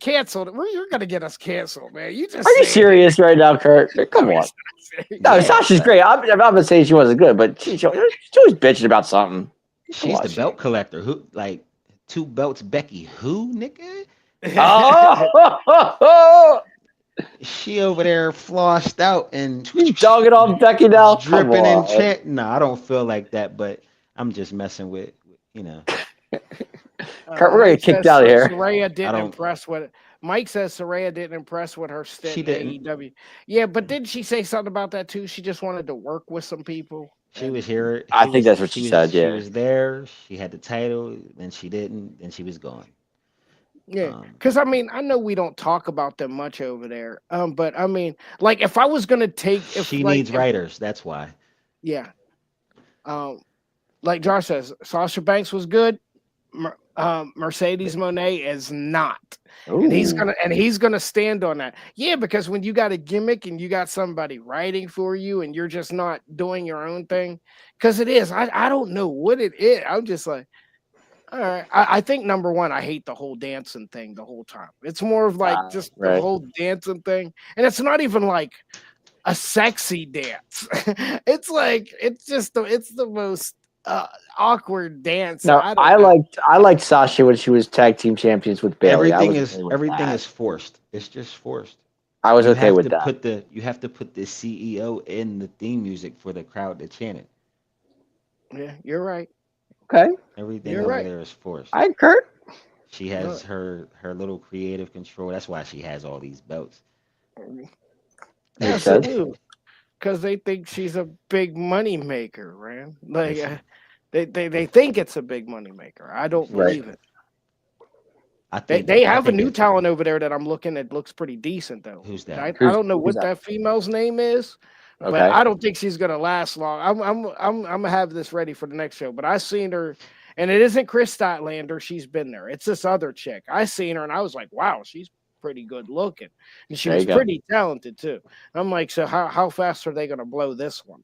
Canceled. Well, you're gonna get us canceled, man. You just are you said- serious right now, Kurt? Come on. No, Yeah. Sasha's great. I'm not gonna say she wasn't good, but she was bitching about something. She's the Watch. belt collector. Who like 2 belts? Becky, who nigga? Oh, She over there flossed out and you dogging on Becky now? Come dripping and on. chant. No, I don't feel like that, but I'm just messing with you know. Kurt, we're gonna Mike get kicked says out of here. Saraya I didn't don't- impress with Mike says Saraya didn't impress with her stint She in didn't. AEW. Yeah, but didn't she say something about that too? She just wanted to work with some people. She was here. I she think was- that's what she said, yeah. She was there. She had the title. Then she didn't. Then she was gone. Yeah, because I mean, I know we don't talk about them much over there. But I mean, like if I was gonna take, if She like, needs if- writers. That's why. Yeah. Like Josh says, Sasha Banks was good. Mercedes Moné is not. And he's gonna stand on that. Yeah, because when you got a gimmick and you got somebody writing for you and you're just not doing your own thing, because it is. I don't know what it is. I'm just like, all right. I think number one, I hate the whole dancing thing the whole time. It's more of like just right. the whole dancing thing, and it's not even like a sexy dance. It's like it's the most awkward dance. No, don't I know. liked Sasha when she was tag team champions with Bailey. Everything is forced. It's just forced. I was You okay have with to that. You have to put the CEO in the theme music for the crowd to chant it. Yeah, you're right. Okay, Everything You're over right. there is forced. I Kurt. She has her little creative control. That's why she has all these belts. Makes sense. Because they think she's a big money maker, man. Like, They think it's a big money maker. I don't Right. believe it. I They think they I have a think new it's- talent over there that I'm looking at. Looks pretty decent though. Who's I, that? I don't know Who's what that? that female's name is, but Okay. I don't think she's gonna last long. I'm gonna have this ready for the next show. But I seen her, and it isn't Chris Statlander. She's been there. It's this other chick. I seen her, and I was like, wow, she's pretty good looking, and she There was you go. pretty talented too. I'm like, so how fast are they gonna blow this one?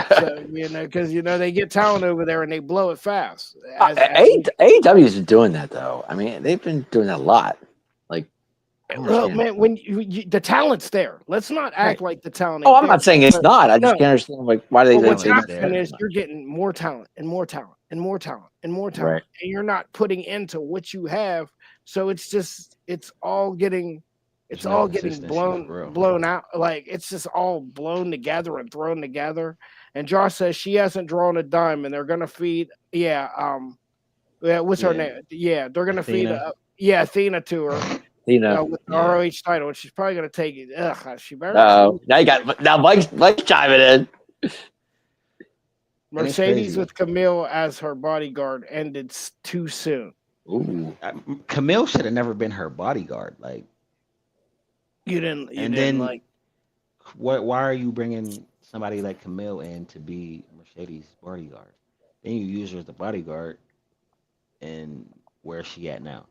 So because they get talent over there and they blow it fast. AEW's been doing that though. I mean, they've been doing that a lot. Like, I don't Well, understand. man, when the talent's there, let's not act like the talent. Oh, ain't I'm not there. saying it's But- not. I just no. can't understand like why they But what's say talent's that. happening there. is you're getting more talent and more talent and more talent and more talent, Right. and you're not putting into what you have. So it's all getting There's no getting consistency, for real. blown out. Like it's just all blown together and thrown together. And Josh says she hasn't drawn a dime, and they're gonna feed. Yeah, what's her Yeah. name? Yeah, they're gonna Athena? feed. Athena to her. With the Yeah. ROH title, and she's probably gonna take it. She better. Now Mike's chiming in. And it's Mercedes crazy. with Camille as her bodyguard ended too soon. Ooh. Camille should have never been her bodyguard. Like, You didn't and then like. why are you bringing somebody like Camille in to be Mercedes' bodyguard? Then you use her as the bodyguard, and where's she at now?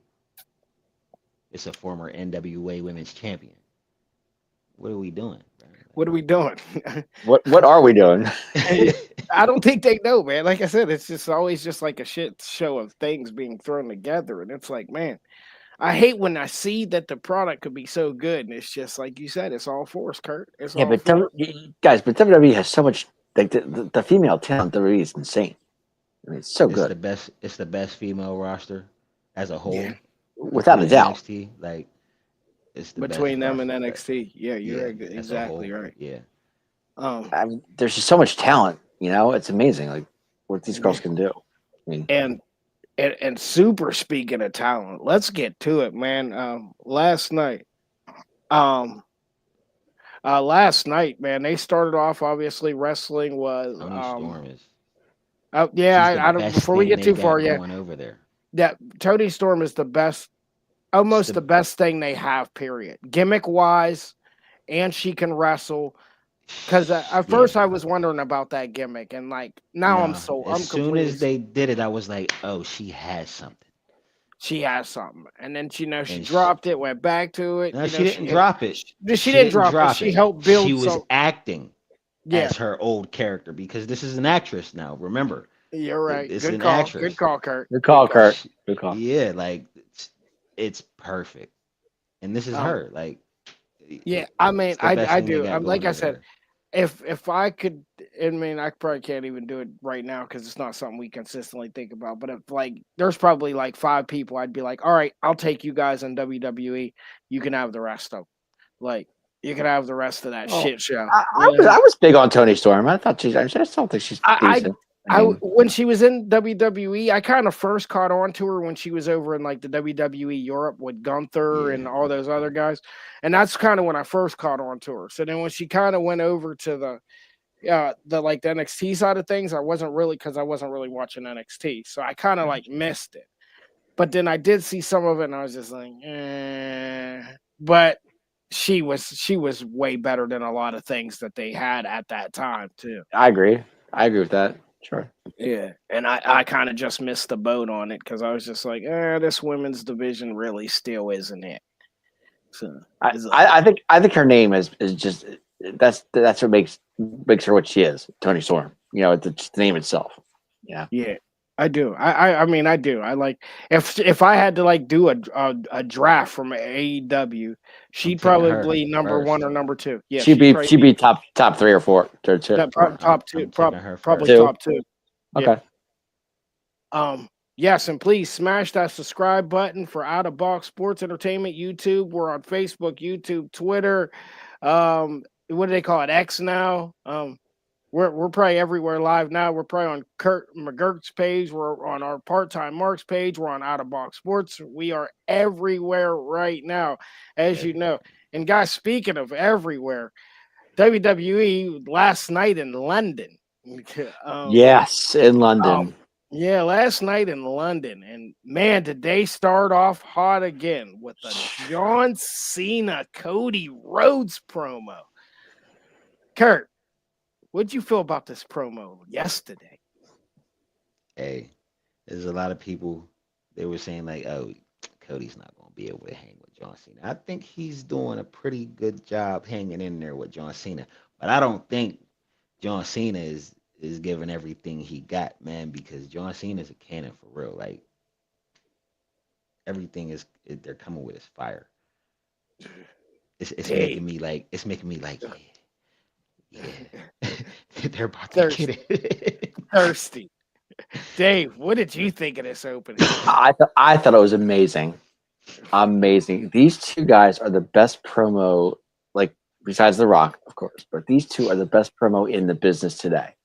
It's a former NWA Women's Champion. What are we doing? What are we doing? What are we doing? I don't think they know, man. Like I said, it's just always just like a shit show of things being thrown together, and it's like, man, I hate when I see that the product could be so good, and it's just like you said, it's all forced, Kurt. It's Yeah, all but forced. guys, but WWE has so much. Like the female talent, WWE is insane. I mean, it's so It's good, the best. It's the best female roster as a whole. Yeah. without a in doubt. NXT, like it's the Between best them and roster, NXT. Yeah, you're as a exactly whole. right. Yeah, I mean, there's just so much talent. It's amazing. Like what these girls can do. I mean, And super speaking of talent, let's get to it, man. Last night, man, they started off obviously wrestling was Tony Storm is. yeah, she's the I don't best before we thing get they too got far, yeah, going over there. that Tony Storm is the best, almost the- the best thing they have, period. Gimmick wise, and she can wrestle. Because at Yeah. first I was wondering about that gimmick, and like now I'm Nah, as soon completely. as they did it, I was like, oh, she has something. She has something, and then she And she- dropped it, went back to it. No, she didn't drop it. She didn't drop it. She helped build. She was acting Yeah, as her old character because this is an actress now. Remember, you're right. it's Good an call. actress. Good call, Kurt. good call, Kurt. Good call. Yeah, like it's perfect, and this is her. Like, Yeah, I mean, it's the best I thing they do. got I'm like going I over said, there. if I could, I mean, I probably can't even do it right now because it's not something we consistently think about. But if like, there's probably like 5 people, I'd be like, all right, I'll take you guys in WWE. You can have the rest of them. Like, you can have the rest of that Oh, shit show. I was big on Tony Storm. I thought I still think she's decent. When she was in WWE, I kind of first caught on to her when she was over in like the WWE Europe with Gunther and all those other guys, and that's kind of when I first caught on to her. So then when she kind of went over to the like the NXT side of things, I wasn't really watching NXT, so I kind of like missed it. But then I did see some of it, and I was just like, but she was way better than a lot of things that they had at that time too. I agree with that. Sure. Yeah, and I kind of just missed the boat on it because I was just like, this women's division really still isn't it. So I think her name is just that's what makes her what she is, Tony Storm. The name itself. Yeah. Yeah, I do. I mean, I do. I like if I had to like do a draft from AEW, she'd taking her probably number 1 first. or number 2. Yeah, she'd be top 3 or 4. top 2, I'm taking her probably first. top 2. Okay. Yes, and please smash that subscribe button for Out of Box Sports Entertainment YouTube. We're on Facebook, YouTube, Twitter. What do they call it? X now. We're probably everywhere live now. We're probably on Kurt McGurk's page. We're on our Part-Time Marks page. We're on Out of Box Sports. We are everywhere right now, as you know. And guys, speaking of everywhere, WWE last night in London. Yes, in London. Yeah, last night in London, and man, did they start off hot again with the John Cena Cody Rhodes promo. Kurt, what'd you feel about this promo yesterday? Hey, there's a lot of people. They were saying like, "Oh, Cody's not going to be able to hang with John Cena." I think he's doing a pretty good job hanging in there with John Cena, but I don't think John Cena is giving everything he got, man. Because John Cena is a cannon for real. Like everything they're coming with is fire. It's Dave, making me like yeah, yeah. They're about to thirsty, get it. thirsty. Dave, what did you think of this opening? I thought it was amazing. Amazing. These two guys are the best promo, like besides The Rock, of course, but these two are the best promo in the business today.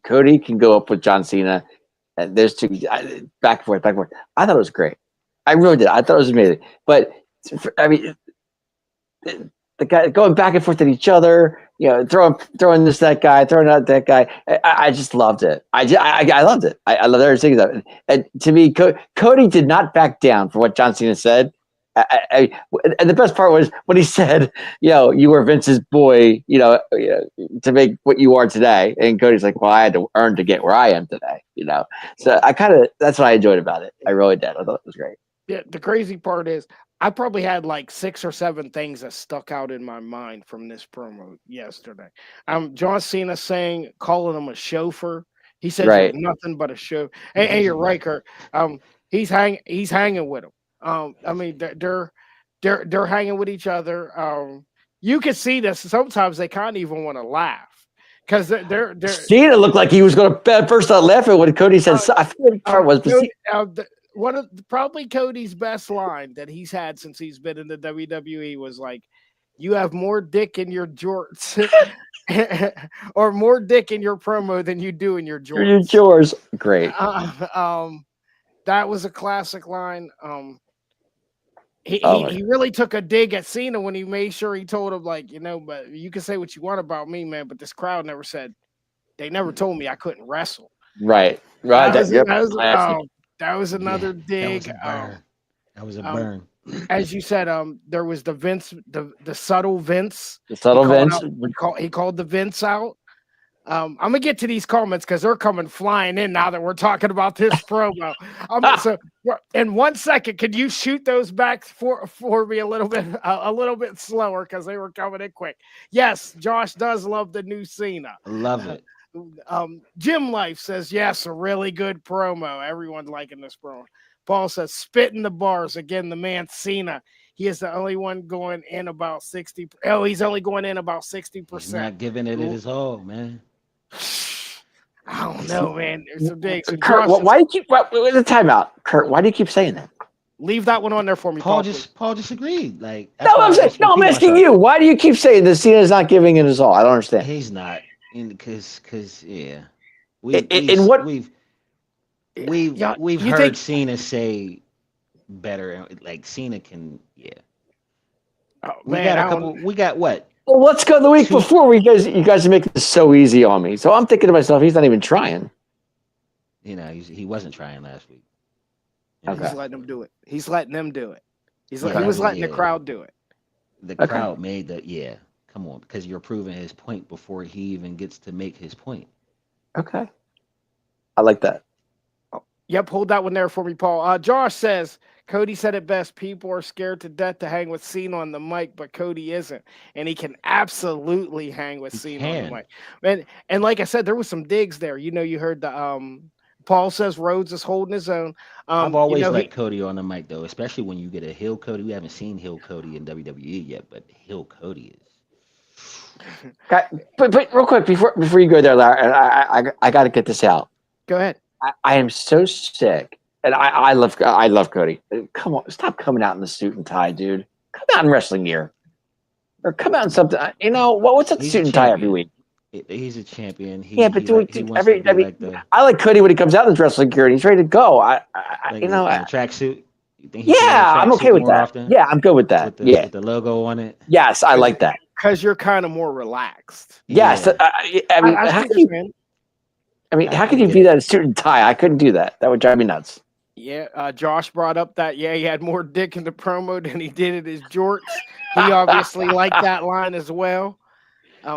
Cody can go up with John Cena, and there's two back and forth, back and forth. I thought it was great. I really did. I thought it was amazing. But I mean, the guy going back and forth at each other, throwing this that guy, throwing out that guy. I just loved it. I loved it. I love everything of it. And to me, Cody did not back down for what John Cena said. And the best part was when he said, you were Vince's boy, to make what you are today. And Cody's like, well, I had to earn to get where I am today, So that's what I enjoyed about it. I really did. I thought it was great. Yeah, the crazy part is I probably had like 6 or 7 things that stuck out in my mind from this promo yesterday. John Cena calling him a chauffeur. He said Right. you're nothing but a show. And you're right, Kurt. He's hanging with him. I mean, they're hanging with each other. You can see this. Sometimes they can't even want to laugh because they're Cena looked like he was going to first start laughing when Cody said. I forget what the part was. But one of probably Cody's best line that he's had since he's been in the WWE was like, "You have more dick in your jorts, or more dick in your promo than you do in your jorts." Your jaws, great. That was a classic line. He really took a dig at Cena when he made sure he told him like, but you can say what you want about me, man, but this crowd never said they never told me I couldn't wrestle. Right. That was another dig. That was a burn. As you said, there was the Vince, the subtle Vince. The subtle Vince. He called the Vince out. I'm gonna get to these comments because they're coming flying in now that we're talking about this promo. So in 1 second, could you shoot those back for me a little bit slower because they were coming in quick? Yes, Josh does love the new Cena. Love it. Jim Life says yes, a really good promo. Everyone's liking this promo. Paul says spit in the bars again. The man Cena. He is the only one going in about 60. Oh, he's only going in about 60%. He's not giving it his all, man. I don't know, man. There's some digs. Kurt, why do you keep the timeout? Kurt, why do you keep saying that? Leave that one on there for me, Paul. Paul just agreed. Like I'm asking you. Why do you keep saying that Cena's not giving it his all? I don't understand. He's not, because yeah, we've heard Cena say better. Like Cena can, yeah. Oh, man, we got what? Well, let's go the week before. You guys are making this so easy on me. So I'm thinking to myself, he's not even trying. He wasn't trying last week. Okay. He's letting them do it. He's letting them do it. He was letting the crowd do it. The crowd made that. Yeah, come on, because you're proving his point before he even gets to make his point. Okay, I like that. Yep, hold that one there for me, Paul. Josh says, Cody said it best. People are scared to death to hang with Cena on the mic, but Cody isn't. And he can absolutely hang with Cena on the mic. And like I said, there was some digs there. You heard the Paul says Rhodes is holding his own. I've always liked Cody on the mic, though, especially when you get a heel Cody. We haven't seen heel Cody in WWE yet, but heel Cody is. But real quick, before you go there, Larry, I got to get this out. Go ahead. I am so sick, and I love Cody. Come on, stop coming out in the suit and tie, dude. Come out in wrestling gear, or come out in something. What's that suit and tie every week? He's a champion. I like Cody when he comes out in his wrestling gear and he's ready to go. Tracksuit. I'm okay with that. Often? Yeah, I'm good with that. With the logo on it. Yes, I like that because you're kind of more relaxed. Yes, I I mean, how could you be that in a suit and tie? I couldn't do that. That would drive me nuts. Yeah, Josh brought up that he had more dick in the promo than he did in his jorts. He obviously liked that line as well.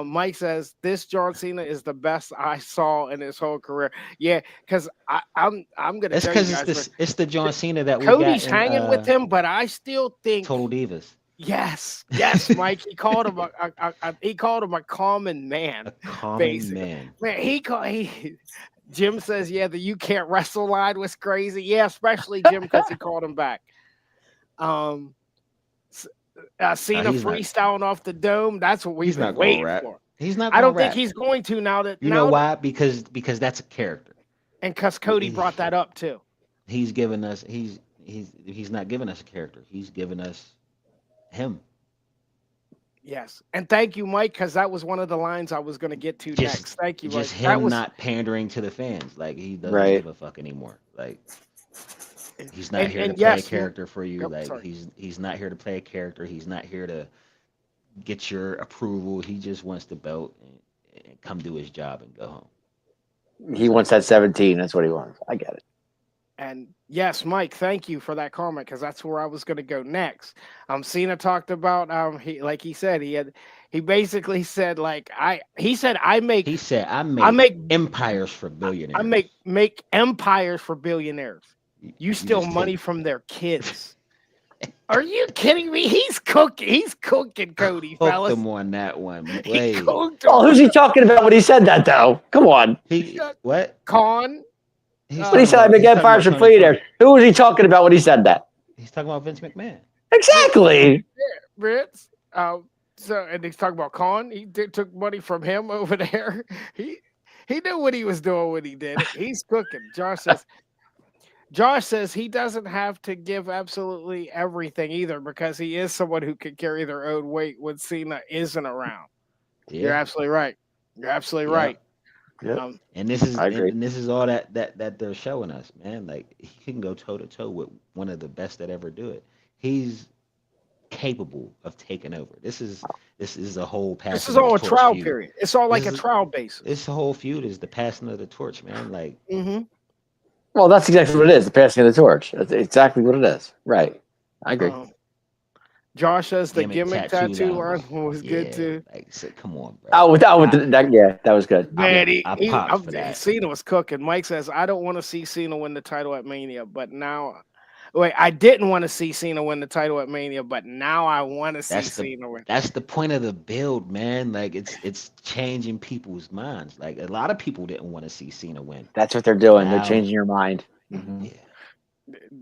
Mike says this John Cena is the best I saw in his whole career. Yeah, because I'm gonna That's tell you because guys, it's the John Cena that we Cody's got in, hanging with him, but I still think Total Divas. yes, Mike. He called him a common man. A common basically. man. Man, Jim says, yeah, the you can't wrestle line was crazy. Yeah, especially Jim because he called him back. Cena freestyling off the dome. That's what we've been waiting for. He's not. I don't think he's going to now that you know why? Because that's a character. And because Cody brought that up too. He's given us. He's not giving us a character. He's giving us him. Yes, and thank you, Mike, because that was one of the lines I was going to get to next. Thank you, just Mike. Him not pandering to the fans, like he doesn't give a fuck anymore. Like he's not here to play a character for you. He's not here to play a character. He's not here to get your approval. He just wants the belt and come do his job and go home. He wants that 17. That's what he wants. I get it. And yes, Mike, thank you for that comment because that's where I was going to go next. Cena talked about he basically said I make empires for billionaires. I make empires for billionaires. You steal money from their kids. Are you kidding me? He's cooking, Cody. Hooked him on that one. Who's he talking about when he said that though? Come on. What? Con. When he said I make empires for billionaires, who was he talking about when he said that? He's talking about Vince McMahon. Exactly. Ritz. And he's talking about Con. He took money from him over there. He knew what he was doing when he did it. He's cooking. Josh says he doesn't have to give absolutely everything either because he is someone who can carry their own weight when Cena isn't around. Yeah. You're absolutely right. Right. Yeah. And this is all that they're showing us, man. Like he can go toe to toe with one of the best that ever do it. He's capable of taking over. This is a whole passing. This is all a trial period. It's all like a trial basis. This whole feud is the passing of the torch, man. Like, well, that's exactly what it is. The passing of the torch. That's exactly what it is. Right. I agree. Josh says the gimmick tattoo line was good too. Like, so, come on, bro. That was good. Man, Cena was cooking. Mike says, I don't want to see Cena win the title at Mania, but now I didn't want to see Cena win the title at Mania, but now I want to see Cena win. That's the point of the build, man. Like it's changing people's minds. Like a lot of people didn't want to see Cena win. That's what they're doing. They're changing your mind. Yeah.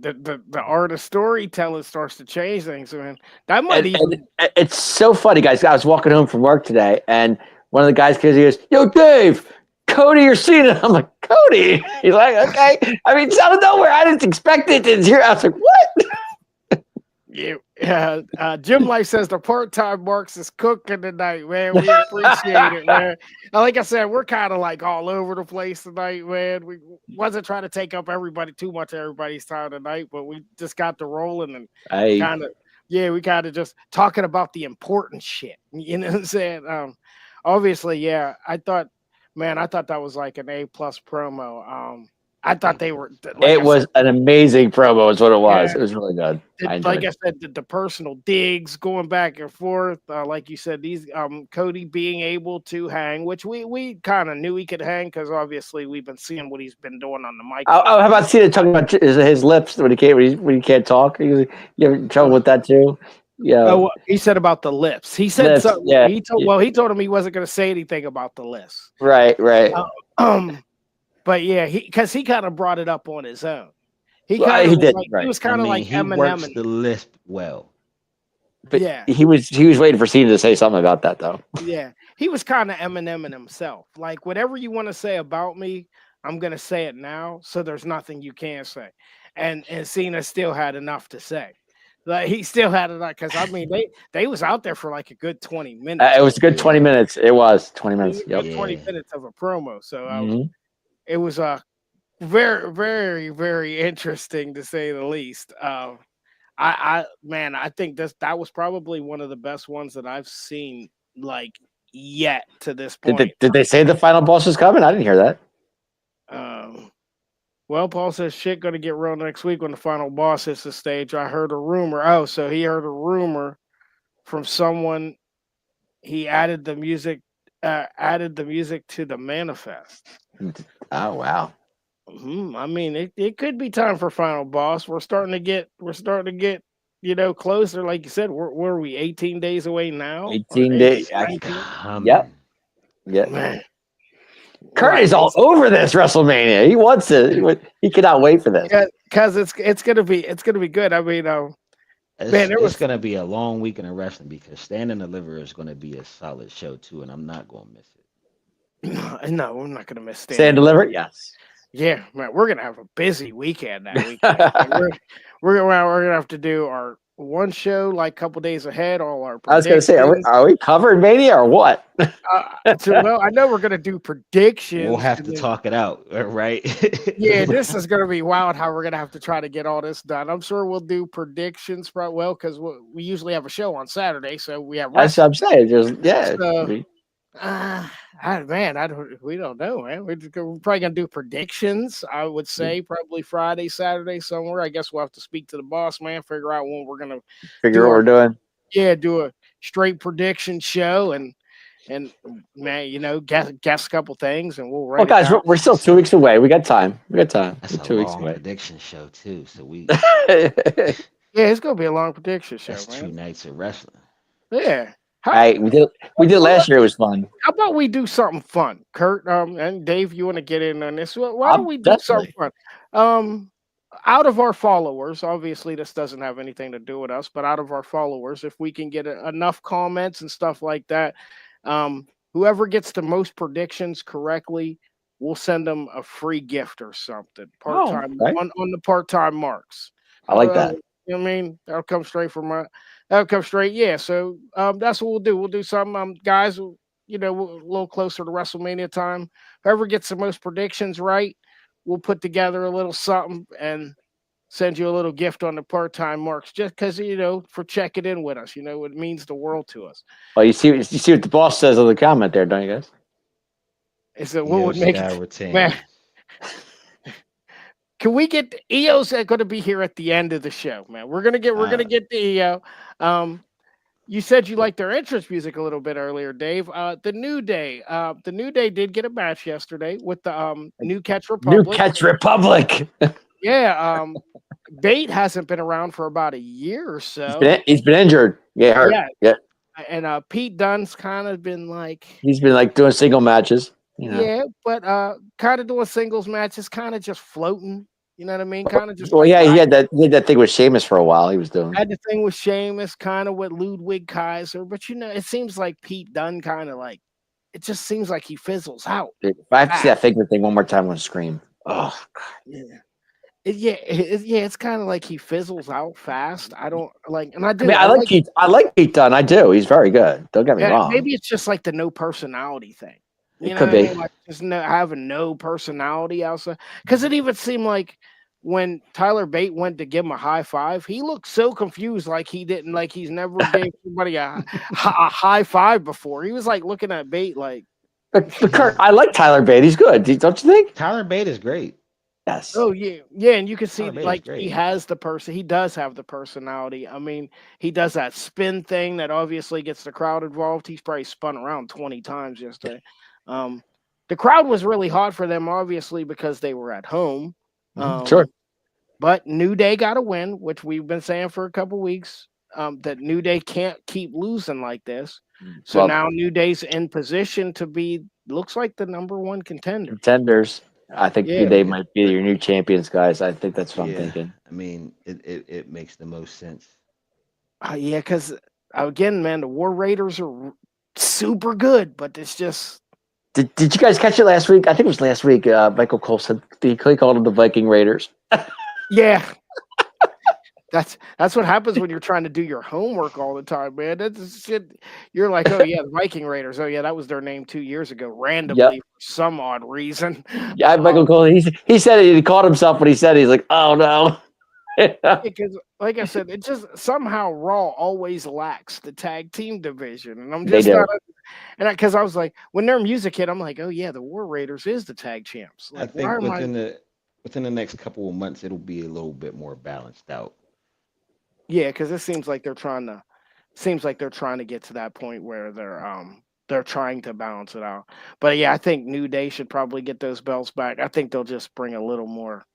The art of storytelling starts to change things, man. That might even. It's so funny, guys. I was walking home from work today, and one of the guys goes, "Yo, Dave, Cody or Cena?" I'm like, "Cody." He's like, "Okay." I mean, it's out of nowhere. I didn't expect it. I was like, "What?" Jim Life says the part-time Marks is cooking tonight, man. We appreciate it, man. Like I said, we're kind of like all over the place tonight, man. We wasn't trying to take up too much of everybody's time tonight, but we just got to rolling and we kind of just talking about the important shit. You know what I'm saying? Obviously, I thought that was like an A+ promo. I thought they were. It was an amazing promo, is what it was. Yeah. It was really good. Like I said, the personal digs going back and forth. Like you said, these Cody being able to hang, which we kind of knew he could hang because obviously we've been seeing what he's been doing on the mic. How about Cena talking about his lips when he can't talk? You have trouble with that too? Yeah. Oh, he said about the lips. He said something. Yeah. He told him he wasn't going to say anything about the lips. Right. But yeah, because he kind of brought it up on his own. He was kind of like Eminem. He works the lisp well. But he was waiting for Cena to say something about that though. Yeah, he was kind of Eminem in himself. Like whatever you want to say about me, I'm gonna say it now. So there's nothing you can't say. And Cena still had enough to say. Like he still had enough because I mean they was out there for like a good 20 minutes. It was a good 20 minutes. It was 20 minutes. 20 minutes of a promo. So. It was very, very, very interesting to say the least. I think that was probably one of the best ones that I've seen like yet to this point. Did they say the final boss is coming? I didn't hear that. Well, Paul says shit going to get real next week when the final boss hits the stage. I heard a rumor. Oh, so he heard a rumor from someone. He added the music to the manifest. Oh wow. I mean, it could be time for final boss. We're starting to get closer. Like you said, where are we? 18 days away now. Or 18 18, days. 19? Yep. Coming. Yep. Man, Kurt right. is all over this WrestleMania. He wants it. He cannot wait for this. Because it's gonna be good. I mean, man, there It's was gonna be a long weekend of wrestling because Stand and Deliver is gonna be a solid show too, and I'm not gonna miss it. no, we're not gonna miss Stand Stand. deliver? Yes. Yeah, man, we're gonna have a busy weekend that weekend. Like, we're gonna have to do our one show like a couple days ahead. All our I was going to say, predictions. are we covering Mania or what? Well, I know we're gonna do predictions. We'll have and to then- talk it out, right? Yeah, this is gonna be wild. How we're gonna have to try to get all this done. I'm sure we'll do predictions, well, because we usually have a show on Saturday, so we have That's what I'm saying. Just yeah. So- we don't know, man. We're probably gonna do predictions. I would say probably Friday, Saturday, somewhere. I guess we'll have to speak to the boss man, figure out when we're gonna Figure what we're doing. do a straight prediction show and man, guess a couple things and we'll write Well, guys, it down. we're still 2 weeks away. We got time. That's We're a 2 weeks long away. prediction show too. So Yeah, it's gonna be a long prediction show, that's 2 man. nights of wrestling. Yeah. Hey, we did last year. It was fun. How about we do something fun, Kurt? And Dave, you want to get in on this? Why don't we do something fun? Out of our followers, obviously this doesn't have anything to do with us, but out of our followers, if we can get enough comments and stuff like that, whoever gets the most predictions correctly, we'll send them a free gift or something. Part-time okay. on the part-time marks. I like that. You know what I mean? That'll come straight. Yeah. So that's what we'll do. We'll do something, guys. A little closer to WrestleMania time. Whoever gets the most predictions right, we'll put together a little something and send you a little gift on the part-time marks, just because for checking in with us. It means the world to us. Well, you see what the boss says on the comment there, don't you guys? Is it what would make it? retain? Man, can we get EO's going to be here at the end of the show, man? We're gonna get the EO. You said you liked their entrance music a little bit earlier, Dave. The New Day did get a match yesterday with the New Catch Republic. New Catch Republic. Yeah, Bate hasn't been around for about a year or so. He's been injured. Yeah, hurt. Yeah. And Pete Dunne's kind of been like he's been like doing single matches. Yeah, but kind of doing singles matches, kind of just floating. You know what I mean? Kind of just. Well, yeah, he had that thing with Sheamus for a while. He was doing. Had the thing with Sheamus, kind of with Ludwig Kaiser, but it seems like Pete Dunne kind of like. It just seems like he fizzles out. If I have to see that figure thing one more time, I'm gonna scream. Oh, yeah. It's kind of like he fizzles out fast. I don't like, and I do. I mean, I like Pete Dunne. I do. He's very good. Don't get me wrong. Maybe it's just like the no personality thing. It could be like just having no personality outside. Because it even seemed like when Tyler Bate went to give him a high five, he looked so confused, like he's never gave somebody a high five before. He was like looking at Bate like. But Kurt, I like Tyler Bate. He's good. Don't you think? Tyler Bate is great. Yes. Oh yeah, and you can see like great. he has the person. He does have the personality. I mean, he does that spin thing that obviously gets the crowd involved. He's probably spun around 20 times yesterday. The crowd was really hot for them, obviously, because they were at home. Sure. But New Day got a win, which we've been saying for a couple weeks. That New Day can't keep losing like this. So now New Day's in position to be, looks like the number one contender. Contenders. I think New Day might be your new champions, guys. I think that's what I'm thinking. I mean, it makes the most sense. Yeah, because again, man, the War Raiders are super good, but it's just. Did you guys catch it last week? I think it was last week. Michael Cole said he called them the Viking Raiders. Yeah. That's what happens when you're trying to do your homework all the time, man. That's shit. You're like, oh yeah, the Viking Raiders. Oh yeah, that was their name 2 years ago, randomly for some odd reason. Yeah, Michael Cole. He said it. He caught himself when he said it. He's like, oh no. Because, like I said, it just somehow Raw always lacks the tag team division, and I'm just not. And because I was like, when their music hit, I'm like, oh yeah, the War Raiders is the tag champs. Like, I think within the next couple of months, it'll be a little bit more balanced out. Yeah, because it seems like they're trying to get to that point where they're trying to balance it out. But yeah, I think New Day should probably get those belts back. I think they'll just bring a little more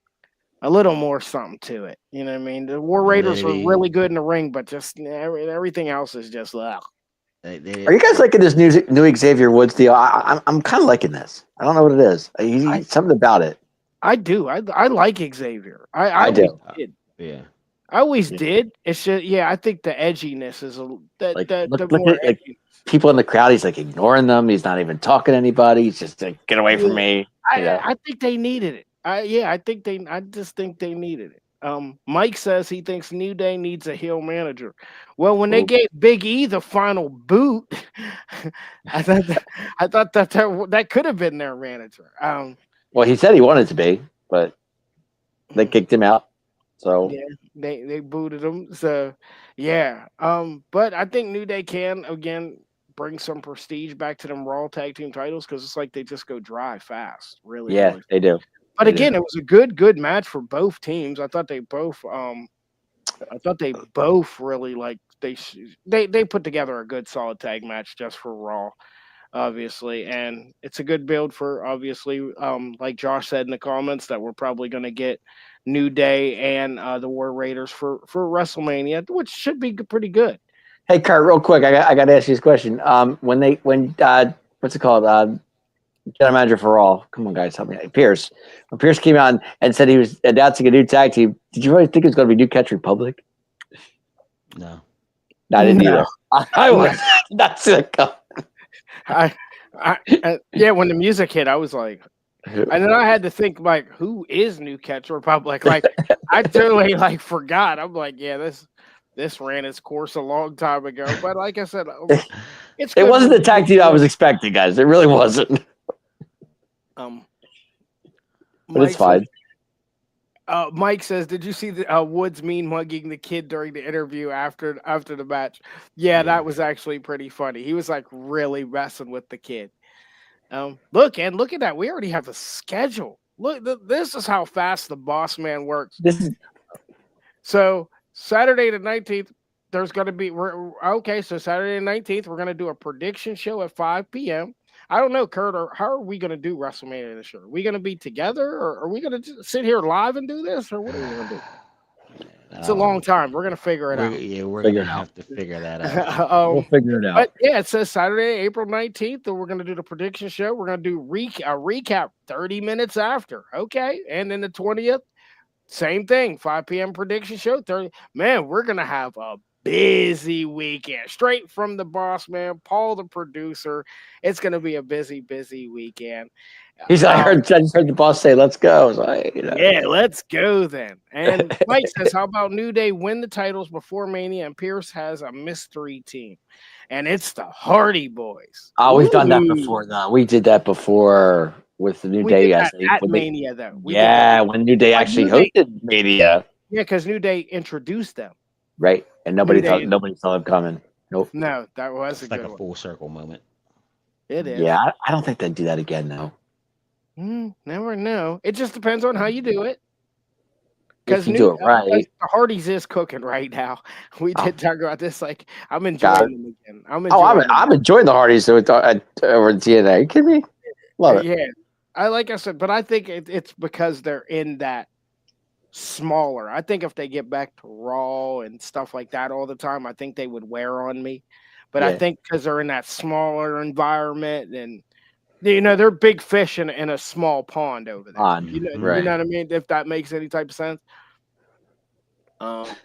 something to it. You know what I mean? The War Raiders are Literally, really good in the ring, but just everything else is just ugh. Are you guys liking this new Xavier Woods deal? I'm kind of liking this. I don't know what it is. Something about it. I do. I like Xavier. I I always do. did. yeah. I always Yeah. did. It's just I think the edginess is Like, the look more at like edgy. people in the crowd. He's like ignoring them. He's not even talking to anybody. He's just like, get away from me. I think they needed it. I just think they needed it. Mike says he thinks New Day needs a heel manager. Well, when they Ooh. gave Big E the final boot, I thought that could have been their manager. Well, he said he wanted to be, but they kicked him out. So Yeah, they booted him. So yeah. But I think New Day can again bring some prestige back to them Raw tag team titles because it's like they just go dry fast, really, yeah, really. they do. But They do. again, it was a good match for both teams. I thought they both really like they put together a good solid tag match just for Raw, obviously, and it's a good build for obviously like Josh said in the comments that we're probably going to get New Day and the War Raiders for WrestleMania, which should be pretty good. Hey, Kurt, real quick, I got to ask you this question. When what's it called? General manager for Raw. Come on, guys, help me. Pierce. When Pierce came out and said he was announcing a new tag team, did you really think it was going to be New Catch Republic? No. No, I didn't No. either. I was not sick. Yeah, when the music hit, I was like, and then I had to think like, who is New Catch Republic? Like, I totally like forgot. I'm like, yeah, this ran its course a long time ago. But like I said, it's It good wasn't for the tag team I was expecting, guys. It really wasn't. But But it's fine. Mike says, "Did you see the Woods mean mugging the kid during the interview after the match?" Yeah, that was actually pretty funny. He was like really messing with the kid. Look at that. We already have a schedule. Look, this is how fast the boss man works. This is So Saturday the 19th, there's going to be so Saturday the 19th, we're going to do a prediction show at 5 p.m. I don't know, Kurt, or how are we going to do WrestleMania this year? Are we going to be together, or are we going to sit here live and do this, or what are we going to do? It's a long time. We're going to figure it out. Yeah, we're Figure gonna it out. have to figure that out. we'll figure it out. But yeah, it says Saturday, April 19th, and we're going to do the prediction show. We're going to do a recap 30 minutes after. Okay. And then the 20th, same thing, 5 p.m. prediction show. 30. Man, we're going to have a busy weekend. Straight from the boss man, Paul the producer. It's going to be a busy weekend. I just heard the boss say, "Let's go." So Yeah, let's go then. And Mike says, how about New Day win the titles before Mania and Pierce has a mystery team? And it's the Hardy Boys. Oh, we've done that Ooh. before, though. We did that before with the New We Day. did As that at Mania, though. when New Day actually hosted Mania. Yeah, because New Day introduced them. Right, and nobody saw them coming. Nope. No, that was It's a like good a one. full circle moment. It is. Yeah, I don't think they'd do that again, though. Never know. It just depends on how you do it. If you do it right. The Hardys is cooking right now. We did talk about this. Like, I'm enjoying them again. I'm enjoying the Hardys over TNA. Are you kidding me? Love it. Yeah, like I said, but I think it's because they're in that smaller. I think if they get back to Raw and stuff like that all the time, I think they would wear on me. But I think because they're in that smaller environment, and they're big fish in a small pond over there. You know what I mean? If that makes any type of sense. And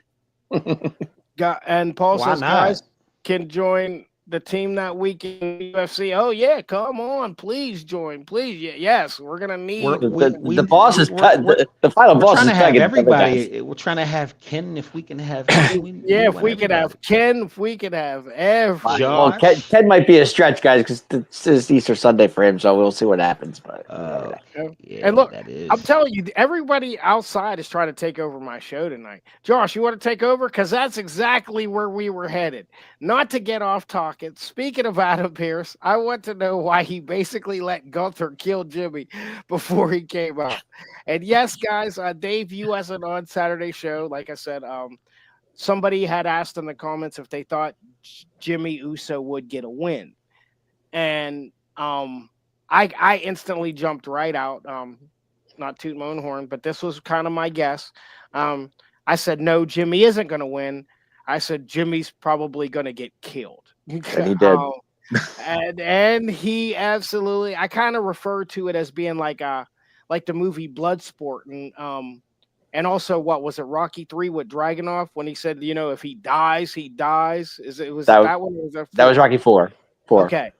Paul says guys can join the team that week in UFC. Oh yeah, come on, please join, please. Yes, we're gonna need the boss is the final boss is trying to have everybody. We're trying to have Ken if we can have. If we could have Ken, if we could have everybody. Well, Ken might be a stretch, guys, because this is Easter Sunday for him, so we'll see what happens. But and look, I'm telling you, everybody outside is trying to take over my show tonight. Josh, you want to take over? Because that's exactly where we were headed. Not to get off topic docket. Speaking of Adam Pierce, I want to know why he basically let Gunther kill Jimmy before he came out. And yes, guys, Dave, you wasn't on Saturday show. Like I said, somebody had asked in the comments if they thought Jimmy Uso would get a win, and I instantly jumped right out. Not toot my own horn, but this was kind of my guess. I said no, Jimmy isn't going to win. I said Jimmy's probably going to get killed. And he did. And he absolutely. I kind of refer to it as being like the movie Bloodsport, and also what was it, Rocky 3 with Dragunov when he said, if he dies, he dies. Was that one? Or was that was Rocky 4. Okay.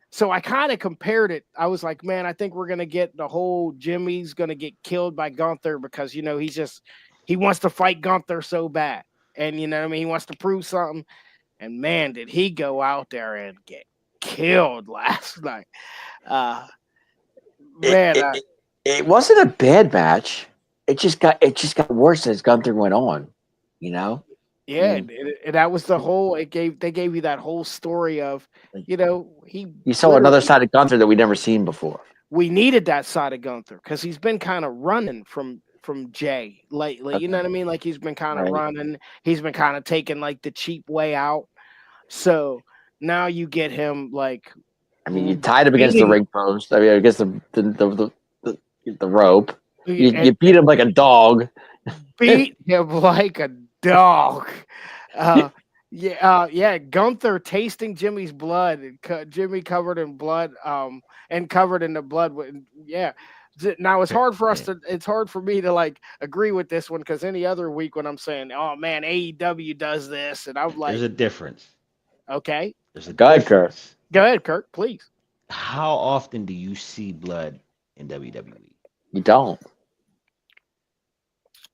So I kind of compared it. I was like, man, I think we're gonna get the whole Jimmy's gonna get killed by Gunther because he wants to fight Gunther so bad. And you know what I mean, he wants to prove something. And man, did he go out there and get killed last night. It wasn't a bad match. It just got worse as Gunther went on, Yeah, that was the whole. They gave you that whole story of, you saw another side of Gunther that we'd never seen before. We needed that side of Gunther because he's been kind of running from Jay lately. Okay. You know what I mean? Like he's been kind of running. He's been kind of taking like the cheap way out. So now you get him like. I mean, you tied him against the ring post. I mean, against the rope. You beat him like a dog. Beat him like a dog. Gunther tasting Jimmy's blood, and Jimmy covered in blood, and covered in the blood. Now it's hard for me to like agree with this one because any other week when I'm saying, oh man, AEW does this, and I'm like, there's a difference. Okay. Go ahead, Kurt. Go ahead, Kurt, please. How often do you see blood in WWE? You don't.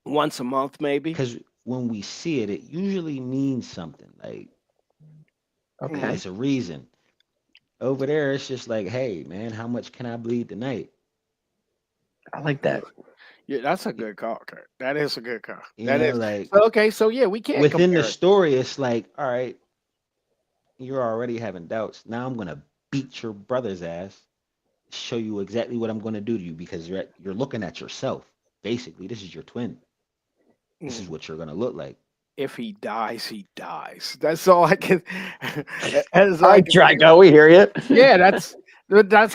Once a month, maybe. Because when we see it, it usually means something. Like, okay, it's a reason. Over there, it's just like, hey, man, how much can I bleed tonight? I like that. Yeah, that's a good call, Kurt. That is a good call. You know, like, okay, so yeah, we can't. Within the story, it's like, all right, you're already having doubts. Now I'm gonna beat your brother's ass, show you exactly what I'm gonna do to you because you're looking at yourself. Basically, this is your twin. This is what you're gonna look like. If he dies, he dies. That's all I can. Drago, we hear you. Yeah, that's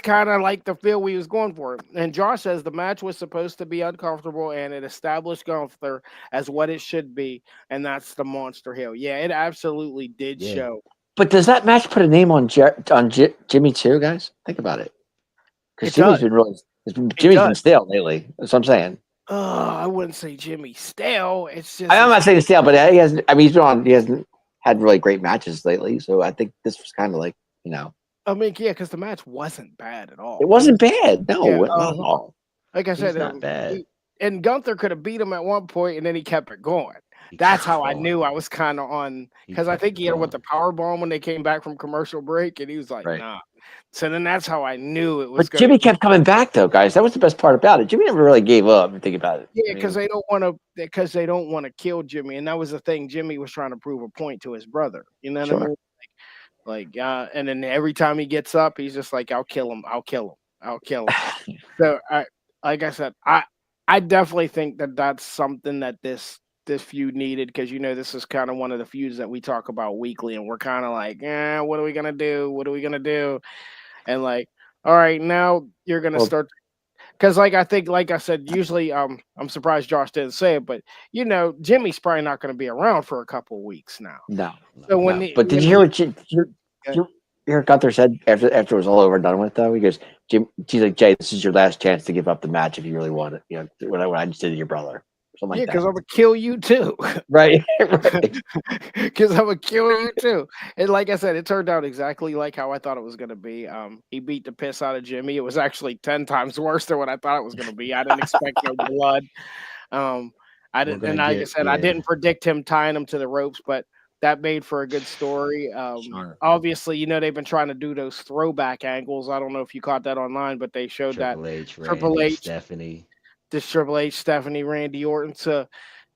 kind of like the feel we was going for. And Josh says the match was supposed to be uncomfortable, and it established Gunther as what it should be, and that's the Monster Hill. Yeah, it absolutely did show. But does that match put a name on Jimmy too, guys? Think about it. Because Jimmy's been stale lately. That's what I'm saying. I wouldn't say Jimmy stale. It's just I'm not saying stale, but he hasn't. I mean, he hasn't had really great matches lately. So I think this was kind of like, I mean, yeah, because the match wasn't bad at all. It wasn't bad. No, not at all. Like I said, not bad. And Gunther could have beat him at one point, and then he kept it going. That's how I knew I was kind of on, because I think he hit him with the power bomb when they came back from commercial break, and he was like, nah. So then that's how I knew it was. But Jimmy kept coming back, though, guys. That was the best part about it. Jimmy never really gave up. If you think about it. Yeah, because they don't want to kill Jimmy, and that was the thing. Jimmy was trying to prove a point to his brother. You know what I mean? And then every time he gets up, he's just like, "I'll kill him. I'll kill him. I'll kill him." So, like I said, I definitely think that that's something that this feud needed, because this is kind of one of the feuds that we talk about weekly, and we're kind of like, what are we gonna do? What are we gonna do? And like, all right, now you're gonna start, because like I said, usually I'm surprised Josh didn't say it, but Jimmy's probably not gonna be around for a couple of weeks now. No. So but did you hear what you hear Gunther said after it was all over and done with, though? He goes, she's like, Jay, this is your last chance to give up the match if you really want it. What I just did to your brother. Yeah, because I'm gonna kill you too. Right. Because I'm gonna kill you too. And like I said, it turned out exactly like how I thought it was gonna be. He beat the piss out of Jimmy. It was actually 10 times worse than what I thought it was gonna be. I didn't expect no blood. I didn't predict him tying him to the ropes, but that made for a good story. Sure. Obviously, they've been trying to do those throwback angles. I don't know if you caught that online, but they showed Triple H, Randy, Stephanie. This Triple H, Stephanie, Randy Orton. So,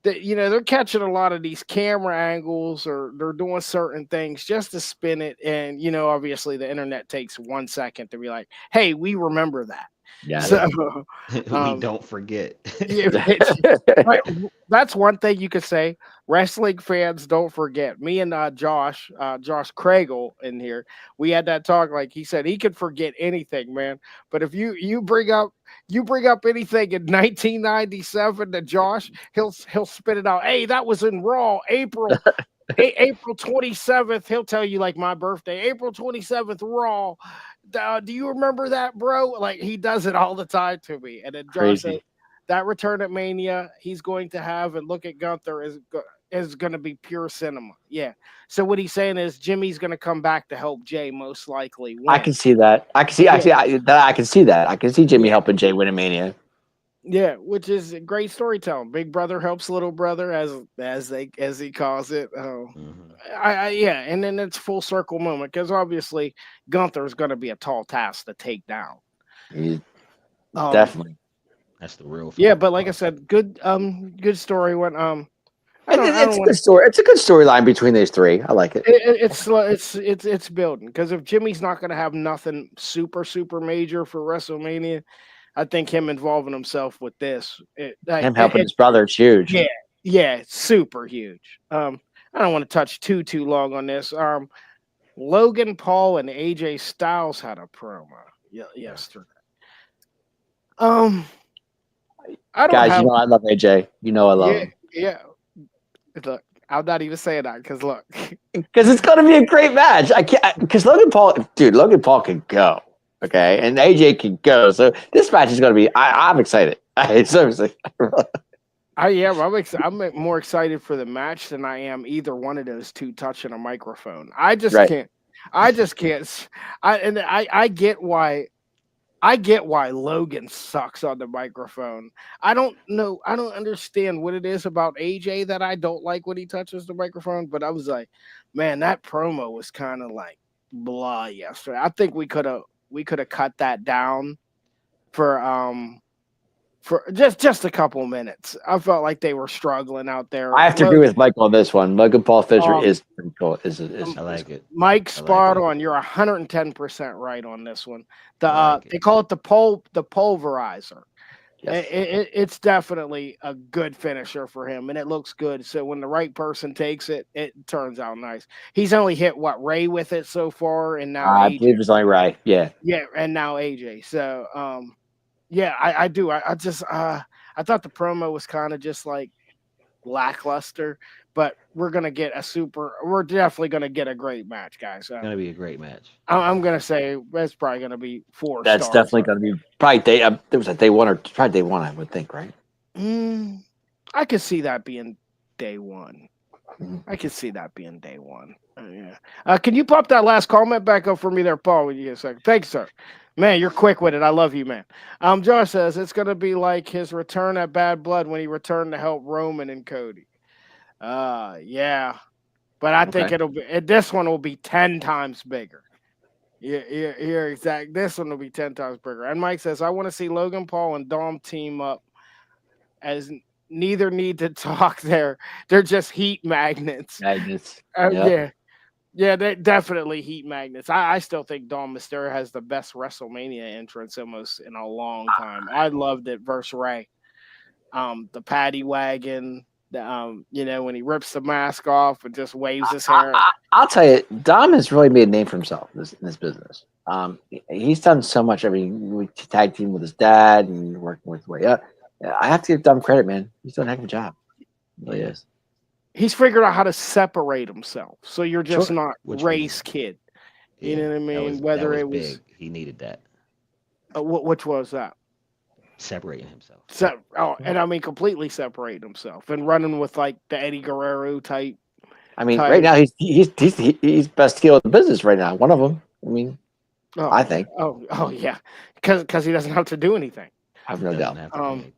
they're catching a lot of these camera angles, or they're doing certain things just to spin it. And obviously the internet takes 1 second to be like, hey, we remember that. Yeah. So We um don't forget. yeah, right, that's one thing you could say. Wrestling fans, don't forget. Me and Josh Craigle in here, we had that talk. Like he said, he could forget anything, man. But if you bring up anything in 1997 to Josh, he'll spit it out. Hey, that was in Raw, April 27th. He'll tell you like my birthday, April 27th, Raw. Do you remember that, bro? Like he does it all the time to me. And then Josh said Crazy. that return at Mania he's going to have, and look at Gunther is going to be pure cinema. Yeah. So what he's saying is Jimmy's going to come back to help Jay most likely I win. can see that. I can see. Yeah. Actually, I can see that. I can see Jimmy Yeah. helping Jay win a Mania. Yeah, which is great storytelling. Big brother helps little brother, as he calls it. Mhm. Yeah, and then it's full circle moment because obviously Gunther's going to be a tall task to take down. He's Um, definitely. That's the real yeah, fun but like I part. said, good story. When I And don't I it's don't a want good story. It's a good storyline between these three. I like it. it's building, because if Jimmy's not going to have nothing super major for WrestleMania, I think him involving himself with this, Him helping his brother, it's huge. yeah, yeah, it's super huge. I don't want to touch too long on this. Logan Paul and AJ Styles had a promo yesterday. Um, I don't Guys, have I love AJ. You know I love yeah him. yeah. Look, I'm not even saying that because look, Because it's going to be a great match. I can't, because Logan Paul can go. Okay. And AJ can go. So this match is going to be, I'm excited. Seriously. I am. I'm more excited for the match than I am either one of those two touching a microphone. I just Right. can't. I just can't. I get why. I get why Logan sucks on the microphone. I don't know. I don't understand what it is about AJ that I don't like when he touches the microphone. But I was like, man, that promo was kind of like blah yesterday. I think we could have cut that down for just a couple minutes. I felt like they were struggling out there. I have to agree with Michael on this one. Logan Paul finisher Um, is pretty cool. I like it. Mike, I like spot it. on. You're 110% right on this one. I like They it. call it the pulverizer. Yes. It's definitely a good finisher for him, and it looks good. So when the right person takes it, it turns out nice. He's only hit Ray with it so far, and now I AJ. believe it's only right. Yeah. Yeah, and now AJ. So yeah, I do. I just I thought the promo was kind of just like lackluster, but we're definitely gonna get a great match, guys. It's gonna be a great match. I'm gonna say that's probably gonna be 4 That's stars. definitely going to be probably there was a day one or probably day one, I would think, right? I could see that being day one. Mhm. I could see that being day one. Yeah. Can you pop that last comment back up for me there, Paul? When you get a second. Thanks, sir. Man, you're quick with it. I love you, man. Josh says it's gonna be like his return at Bad Blood when he returned to help Roman and Cody. Yeah. But I think Okay. this one will be 10 times bigger. Yeah, exact. This one will be 10 times bigger. And Mike says, I want to see Logan Paul and Dom team up, as neither need to talk there. They're just heat magnets. Magnets. Yep. Yeah. Yeah, they definitely heat magnets. I still think Dom Mysterio has the best WrestleMania entrance almost in a long time. I loved it versus Ray. The paddy wagon, when he rips the mask off and just waves his hair. I'll tell you, Dom has really made a name for himself in this business. He's done so much. I mean, we tag team with his dad and working with Way Up. I have to give Dom credit, man. He's done a heck of a job. He really is. He's figured out how to separate himself, so you're just not Which Ray's was- kid. Yeah, You know what I mean? Whether it was big. He needed that. which was that? Separating himself. And I mean completely separating himself and running with like the Eddie Guerrero type. I mean, right now he's best heel in the business right now. One of them. I mean, I think. Oh yeah, because he doesn't have to do anything. I have no doubt. Have to do anything.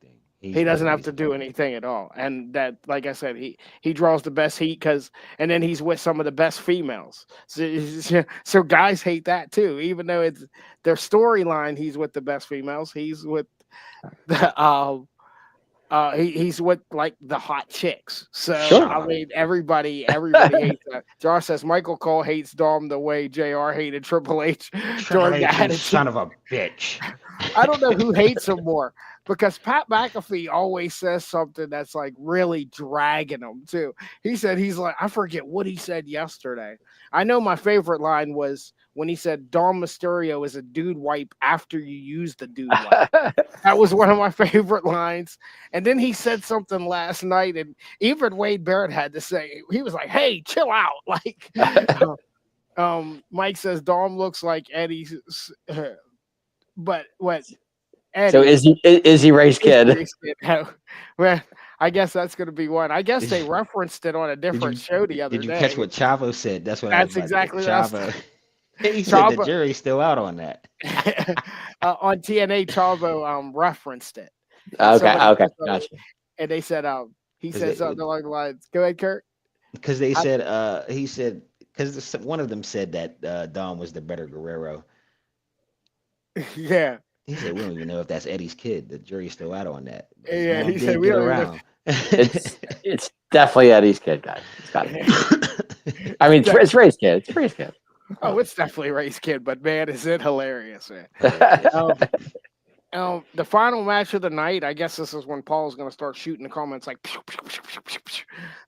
He doesn't have to do anything at all, and that, like I said, he draws the best heat and then he's with some of the best females. So guys hate that too, even though it's their storyline. He's with the best females. He's with the he's with like the hot chicks. So Sure. I mean, everybody hates that. Josh says Michael Cole hates Dom the way JR hated Triple H Triple during the H, you Attitude. son of a bitch. I don't know who hates him more because Pat McAfee always says something that's like really dragging him too. He's like, I forget what he said yesterday. I know my favorite line was when he said Dom Mysterio is a dude wipe after you use the dude wipe. That was one of my favorite lines. And then he said something last night, and even Wade Barrett had to say, he was like, hey, chill out. Like, Mike says Dom looks like Eddie's, but what? Eddie, So is he Ray's kid? Well, I guess that's going to be one. I guess they referenced it on a different show the other day. Did you catch what Chavo said? That's what That's I was about to exactly say. what I was Chavo. He said the jury's still out on that. On TNA, Chavo referenced it. Okay, gotcha. And they said, he said something along the lines. Go ahead, Kurt. Because they said, he said, because one of them said that Dom was the better Guerrero. Yeah. He said, we don't even know if that's Eddie's kid. The jury's still out on that. Yeah, he said we don't around. It's definitely Eddie's kid, guys. It's got to be. I mean, it's Ray's kid. It's Ray's kid. Oh, it's definitely Ray's kid, but man, is it hilarious, man. The final match of the night, I guess this is when Paul's going to start shooting the comments like, pew, pew, pew, pew, pew, pew.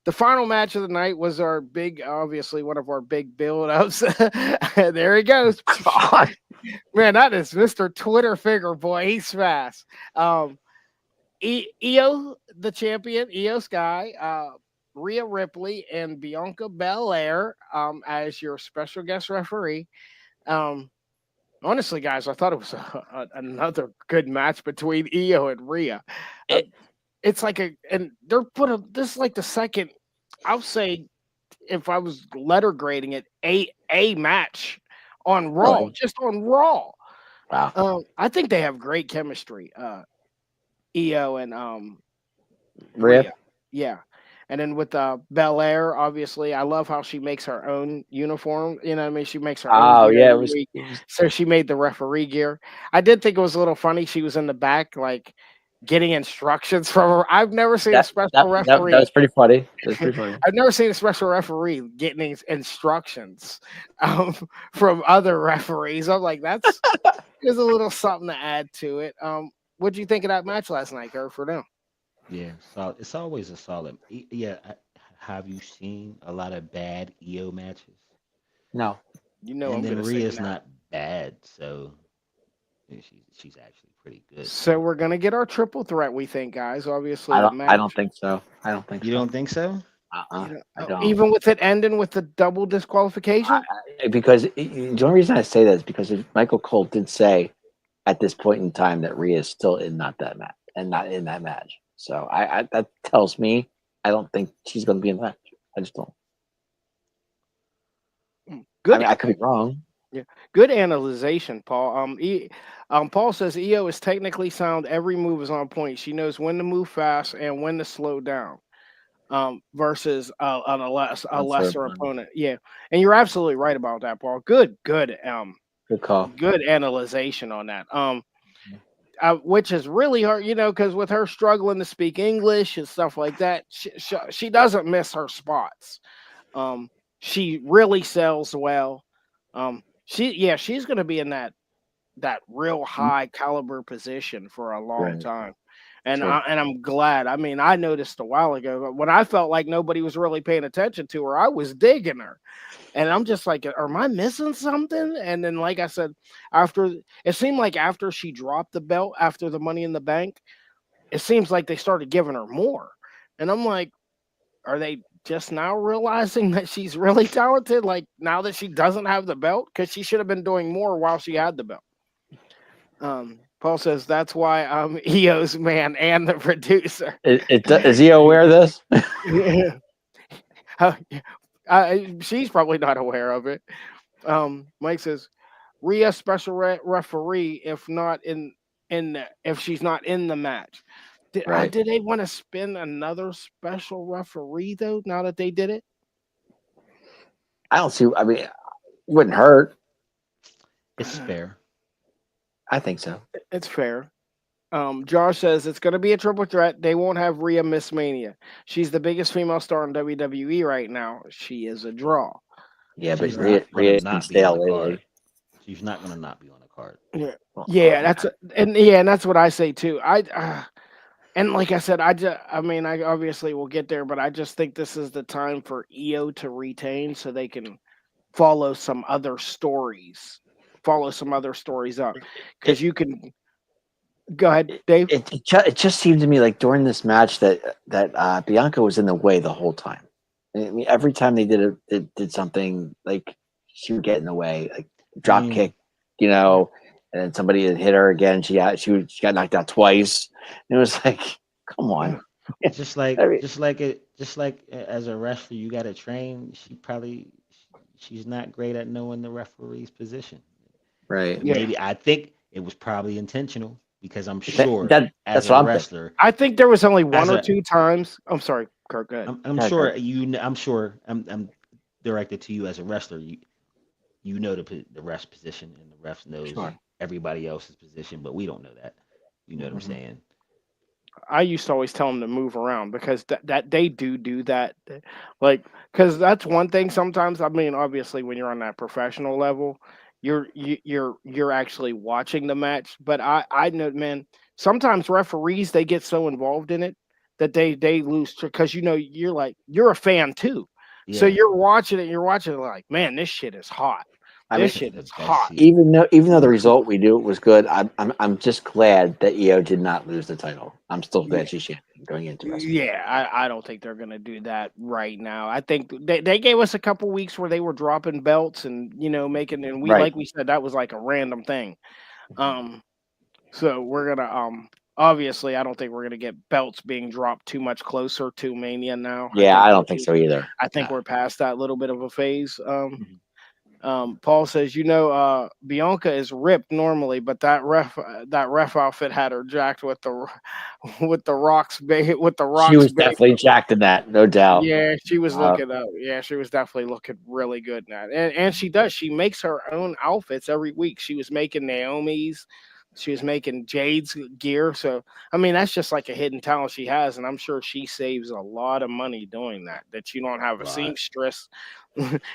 The final match of the night was our big, obviously one of our big build-ups. There he goes. Man, that is Mr. Twitter figure, boy. He's fast. Io, the champion, Io Sky, Rhea Ripley, and Bianca Belair as your special guest referee. Honestly, guys, I thought it was another good match between Io and Rhea. It's like and they're this is like the second, I'll say, if I was letter grading it, a match on Raw, Really? just on Raw. Wow. I think they have great chemistry. Io and Rhea. Yeah. And then with Belair, obviously, I love how she makes her own uniform. You know what I mean? She makes her own gear every week. So she made the referee gear. I did think it was a little funny. She was in the back, like, getting instructions from her. I've never seen a special referee. That was pretty funny. I've never seen a special referee getting instructions from other referees. I'm like, there's a little something to add to it. What do you think of that match last night, Kurt, for them? Yeah, so it's always a solid. Yeah, have you seen a lot of bad EO matches? No. And then Rhea's not bad, so she's actually pretty good. So we're gonna get our triple threat, we think, guys. Obviously, I don't think so. You don't think so? I don't. Even with it ending with the double disqualification? Because the only reason I say that is because Michael Cole did say at this point in time that Rhea is still not in that match. So I that tells me I don't think she's going to be in the match. I just don't. Good. I mean, I could be wrong. Yeah, good analyzation, Paul. Paul says Io is technically sound. Every move is on point. She knows when to move fast and when to slow down. Versus on a lesser opponent. Yeah, and you're absolutely right about that, Paul. Good Good call. Good analyzation on that. Which is really hard, because with her struggling to speak English and stuff like that, she doesn't miss her spots. She really sells well. She's going to be in that real high caliber position for a long time. And I'm glad. I mean, I noticed a while ago when I felt like nobody was really paying attention to her, I was digging her. And I'm just like, am I missing something? And then, like I said, it seemed like after she dropped the belt, after the Money in the Bank, it seems like they started giving her more. And I'm like, are they just now realizing that she's really talented? Like now that she doesn't have the belt, because she should have been doing more while she had the belt. Paul says that's why I'm Io's man and the producer. Is Io aware of this? She's probably not aware of it. Mike says Rhea special referee if not if she's not in the match. Did they want to spin another special referee though? Now that they did it, I don't see. I mean, it wouldn't hurt. It's fair. I think so. It's fair. Josh says it's going to be a triple threat. They won't have Rhea Miss Mania. She's the biggest female star in WWE right now. She is a draw. Yeah, but She's not gonna Rhea's been not be on stale the card. lately. She's not gonna not be on the card. Yeah, Well, yeah, and that's what I say too. And like I said, I mean, I obviously will get there, but I just think this is the time for EO to retain so they can follow some other stories, up because you can go ahead, Dave. It just seemed to me like during this match that Bianca was in the way the whole time. I mean, every time they did something, like she would get in the way, like drop mean- kick, and then somebody had hit her again. She got knocked out twice. And it was like, come on. Just like I mean- as a wrestler, you gotta train. She's not great at knowing the referee's position. Right. Yeah. Maybe I think it was probably intentional because I'm sure That's as what a I'm thinking. wrestler, I think there was only one As or a- two times. I'm sorry, Kirk. Go ahead. I'm Yeah, sure go I'm sure I'm directed to you as a wrestler. You know the ref's position and the ref knows Sure. everybody else's position, but we don't know that. You know what I'm Mhm. saying? I used to always tell them to move around because that they do that, like because that's one thing. Sometimes I mean, obviously, when you're on that professional level, you're actually watching the match. But I know, man, sometimes referees they get so involved in it that they lose because you're a fan too. So Yeah. you're watching it like, man, this shit is hot. I This mean, shit the is best hot. seat. even though the result we knew it was good, I'm just glad that EO did not lose the title. I'm still glad she's champion going into WrestleMania. Yeah, I don't think they're gonna do that right now. I think they gave us a couple weeks where they were dropping belts and making and we Right. like we said that was like a random thing. So we're gonna obviously I don't think we're gonna get belts being dropped too much closer to Mania now. Yeah, I don't think so either. I think Nah. we're past that little bit of a phase. Mhm. Paul says, Bianca is ripped normally, but that ref outfit had her jacked with the with the rocks with the rocks. She was big. definitely jacked in that, no doubt. Yeah, she was Wow. looking up. Yeah, she was definitely looking really good in that. And she does. She makes her own outfits every week. She was making Naomi's. She was making Jade's gear. So I mean, that's just like a hidden talent she has, and I'm sure she saves a lot of money doing that. That you don't have a Lot. seamstress.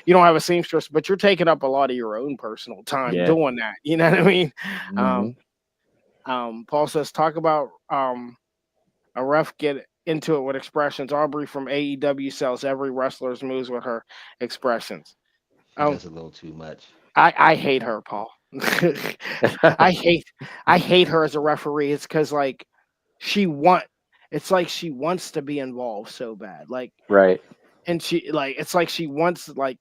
You don't have a seamstress, but you're taking up a lot of your own personal time Yeah. doing that. You know what I mean? Mhm. Paul says, talk about a ref get into it with expressions. Aubrey from AEW sells every wrestler's moves with her expressions. She does a little too much. I hate her, Paul. I hate her as a referee. It's because like it's like she wants to be involved so bad. Like Right. and it's like she wants like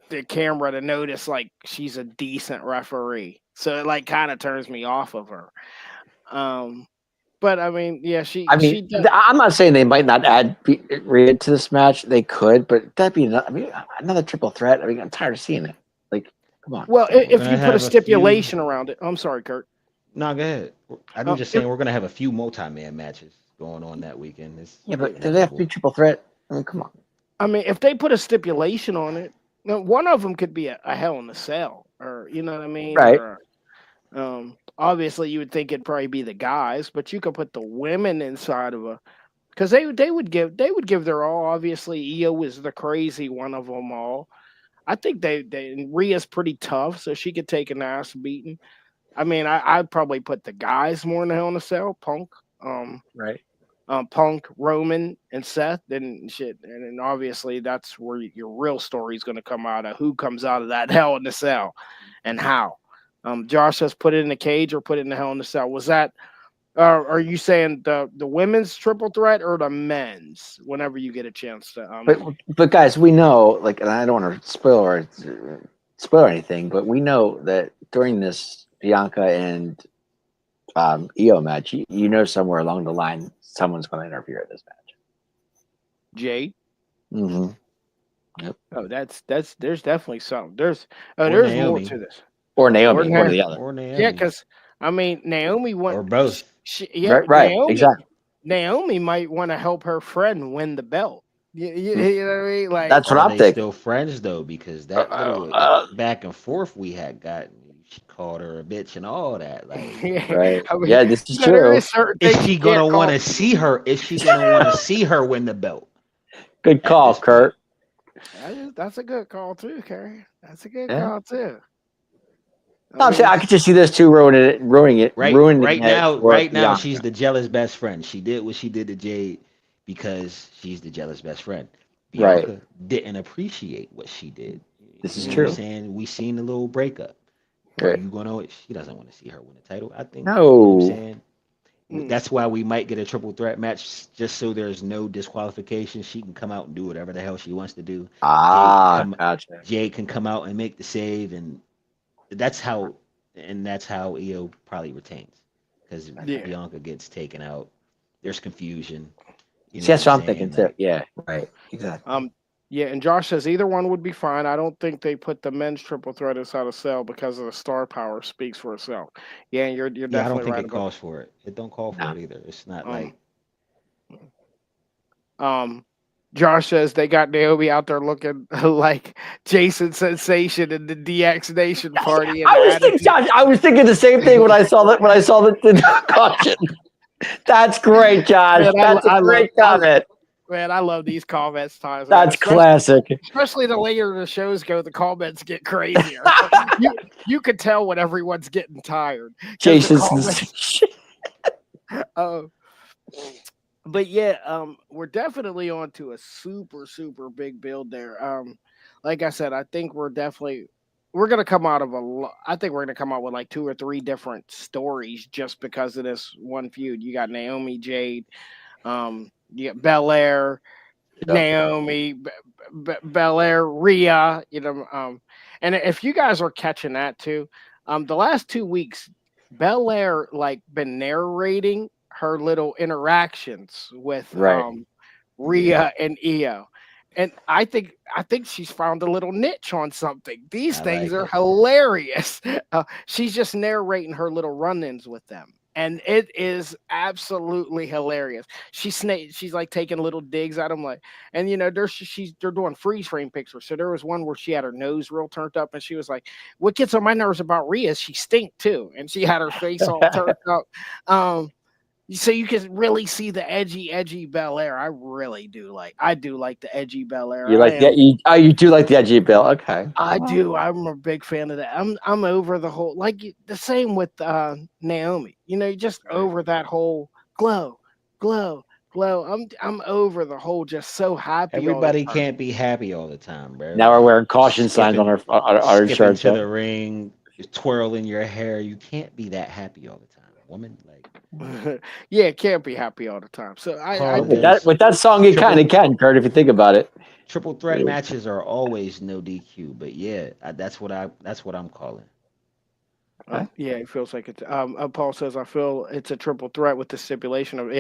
the camera to notice like she's a decent referee. So it like kind of turns me off of her. But I mean, yeah, she does. I'm not saying they might not add Rhea to this match. They could, but that'd be another triple threat. I mean, I'm tired of seeing it. Like, come on. Well, if gonna you put have a a few- stipulation around it, I'm sorry, Kurt. No, go ahead. I'm just saying we're gonna have a few multi-man matches going on that weekend. Yeah, but do they have to be triple threat? I mean, come on. I mean, if they put a stipulation on it, one of them could be a Hell in a Cell, or you know what I mean, Right. Or, obviously, you would think it'd probably be the guys, but you could put the women inside of a, because they would give their all. Obviously, Io is the crazy one of them all. I think Rhea's pretty tough, so she could take an ass beating. I mean, I'd probably put the guys more in the Hell in a Cell, Punk, Right. Punk, Roman, and Seth, and shit. And then obviously that's where your real story is going to come out of who comes out of that Hell in the Cell and how. Josh says put it in the cage or put it in the Hell in the Cell. Was that? Are you saying the women's triple threat or the men's? Whenever you get a chance to. But guys, we know, like, and I don't want to spoil anything, but we know that during this Bianca and Io match, you know, somewhere along the line, someone's going to interfere in this match. Jay. Mm-hmm. Oh, that's there's definitely something. There's more Naomi. to this. Or Naomi, Or one or the other. Or Naomi. Yeah, because I mean Naomi went or both. Right, Naomi, exactly. Naomi might want to help her friend win the belt. You know what I mean? Like That's what Are I'm they thinking. still friends though? Because that little back and forth we had gotten, you she called her a bitch and all that. Like, Yeah, Right. I mean, Yeah, this is there true. is certain is things she you can't gonna want call to see her? Is she gonna want to see her win the belt Good at call, this point? Kurt. That's a good call too, Kerry. That's a good Yeah. call too. I No, I'm saying mean, I could just see those two ruining it for Right now, she's Bianca. the jealous best friend. She did what she did to Jade because she's the jealous best friend. Right. Bianca didn't appreciate what she did. This is You know what I'm mhm. true. saying? We seen the little breakup. Are Right. you gonna? She doesn't want to see her win the title. I think. You know what I'm No. saying? Mm. That's why we might get a triple threat match, just so there's no disqualification. She can come out and do whatever the hell she wants to do. Jade can Ah, come. gotcha. Jade can come out and make the save, and that's how. And that's how Io probably retains, because Yeah. Bianca gets taken out. There's confusion. You know See, what that's I'm what I'm thinking saying? too. Like, Yeah. Right. Exactly. Yeah, and Josh says either one would be fine. I don't think they put the men's triple threat inside a cell because of the star power speaks for itself. Yeah, and you're yeah, I don't definitely think right it about calls for it. It don't call for No. it either. It's not um like um Josh says they got Naomi out there looking like Jason Sensation in the DX Nation party and I the was thinking, attitude. Josh, I was thinking the same thing when I saw that. When I saw the caution. That's great, Josh. Man, That's a I love great comment. man, I love these comments times, man. That's classic. Especially the later the shows go, the comments get crazier. You could tell when everyone's getting tired because the comments. Jason's. Uh, but yeah, we're definitely on to a super big build there. Like I said, I think we're gonna come out of I think we're gonna come out with like two or three different stories just because of this one feud. You got Naomi, Jade, you got Belair, Yep. Naomi, Belair, Rhea. And if you guys are catching that too, the last 2 weeks, Belair like been narrating her little interactions with Right. Rhea and Io. And I think she's found a little niche on something. These I things like are it. hilarious. She's just narrating her little run-ins with them, and it is absolutely hilarious. She's like taking little digs at them, like, and they're doing freeze frame pictures. So there was one where she had her nose real turned up, and she was like, "What gets on my nerves about Rhea is she stink too," and she had her face all turned up. Um, so you can really see the edgy Belair. I do like the edgy Belair. You like that? You do like the edgy bill? Okay. I do. I'm a big fan of that. I'm over the whole the same with Naomi. You're just Right. over that whole glow, glow, glow. I'm over the whole just so happy all the Everybody time. can't be happy all the time, bro. Now we're Like wearing caution signs on our skipping shirts. to Huh? the ring, twirling your hair. You can't be that happy all the time, woman. Like, Yeah, can't be happy all the time. So I Carl, do. With that song, you kind triple of can, Kurt, if you think about it. triple threat matches are always no DQ. But yeah, that's what I'm calling. Yeah, it feels like it's. Paul says I feel it's a triple threat with the stipulation of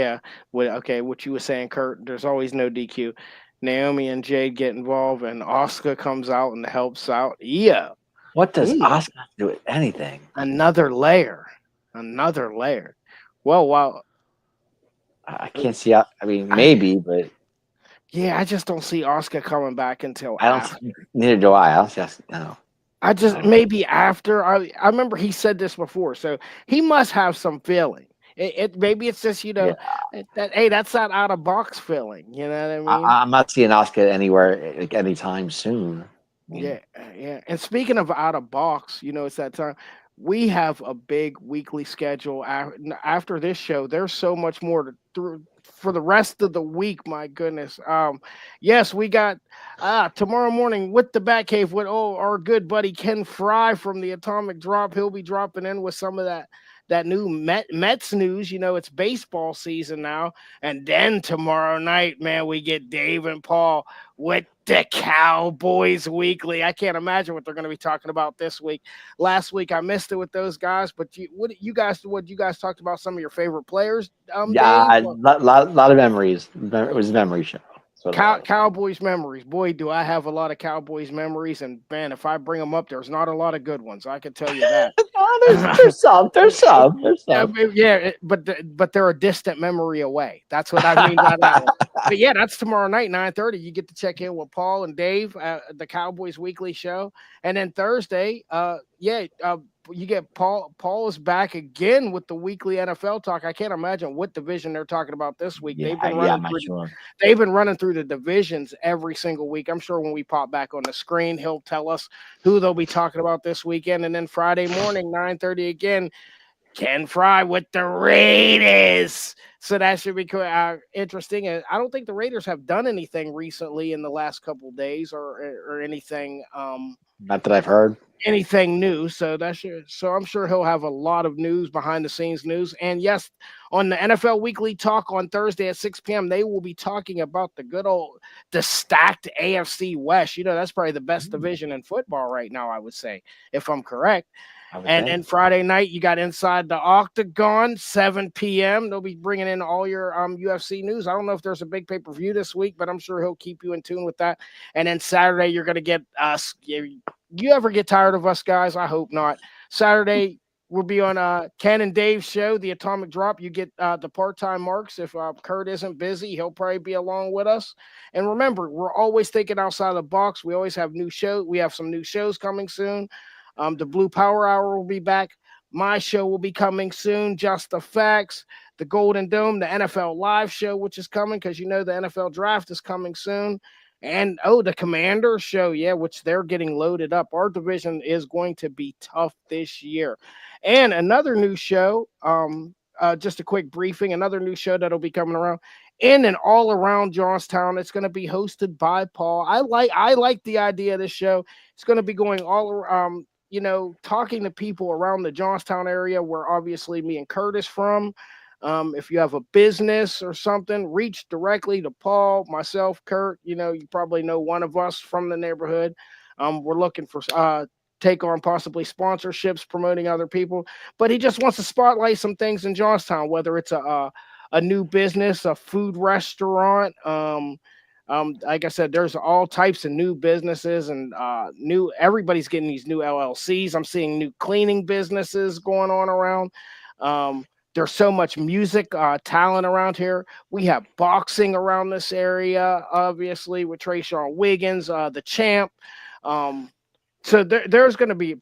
okay, what you were saying, Kurt. There's always no DQ. Naomi and Jade get involved, and Oscar comes out and helps out. Yeah, What does Oscar have to do with anything? another layer, another layer. Well, wow. I can't see. I mean, maybe, but Yeah, I just don't see Oscar coming back until I after. don't. Neither do I. I don't see. No. I just maybe after. I remember he said this before, so he must have some feeling. Maybe it's just that hey, that's that out of box feeling. You know what I mean? I'm not seeing Oscar anywhere like anytime soon. Yeah, yeah. And speaking of out of box, it's that time. We have a big weekly schedule after this show. There's so much more through for the rest of the week. My goodness. Yes, we got tomorrow morning with the Batcave with our good buddy Ken Fry from the Atomic Drop. He'll be dropping in with some of that new Mets news. It's baseball season now. And then tomorrow night, man, we get Dave and Paul with the Cowboys Weekly. I can't imagine what they're going to be talking about this week. Last week I missed it with those guys, but you guys talked about some of your favorite players. Yeah, Dave? lot of memories. It was a memory show. Cowboys memories. Boy, do I have a lot of Cowboys memories, and man, if I bring them up, there's not a lot of good ones. I can tell you that. There's some. There's some. But they're a distant memory away. That's what I mean by that one. But yeah, that's tomorrow night, 9:30. You get to check in with Paul and Dave at the Cowboys Weekly show, and then Thursday, Paul. Paul is back again with the weekly NFL talk. I can't imagine what division they're talking about this week. Yeah, I'm not sure. They've been running through the divisions every single week. I'm sure when we pop back on the screen, he'll tell us who they'll be talking about this weekend. And then Friday morning, 9:30 again, Ken Fry with the Raiders. So that should be interesting. And I don't think the Raiders have done anything recently in the last couple of days or anything. Not that I've heard. Anything new. So I'm sure he'll have a lot of news, behind the scenes news. And yes, on the NFL Weekly Talk on Thursday at 6 p.m., they will be talking about the stacked AFC West. That's probably the best division in football right now, I would say, if I'm correct. And then Friday night, you got Inside the Octagon, 7 p.m. They'll be bringing in all your UFC news. I don't know if there's a big pay-per-view this week, but I'm sure he'll keep you in tune with that. And then Saturday, you're going to get us. You ever get tired of us, guys? I hope not. Saturday, we'll be on Ken and Dave's show, The Atomic Drop. You get the part-time marks. If Kurt isn't busy, he'll probably be along with us. And remember, we're always thinking outside the box. We always have new shows. We have some new shows coming soon. The Blue Power Hour will be back. My show will be coming soon. Just the Facts, the Golden Dome, the NFL Live show, which is coming because the NFL Draft is coming soon. And, the Commander show, which they're getting loaded up. Our division is going to be tough this year. And another new show, just a quick briefing, another new show that'll be coming around in and all around Johnstown. It's going to be hosted by Paul. I like the idea of this show. It's going to be going all around, talking to people around the Johnstown area where obviously me and Kurt is from. If you have a business or something, reach directly to Paul, myself, Kurt. You probably know one of us from the neighborhood. We're looking for take on possibly sponsorships, promoting other people, but he just wants to spotlight some things in Johnstown, whether it's a new business, a food restaurant. Like I said, there's all types of new businesses and everybody's getting these new LLCs. I'm seeing new cleaning businesses going on around. There's so much music talent around here. We have boxing around this area, obviously, with Trayshawn Wiggins, the champ. So there's going to be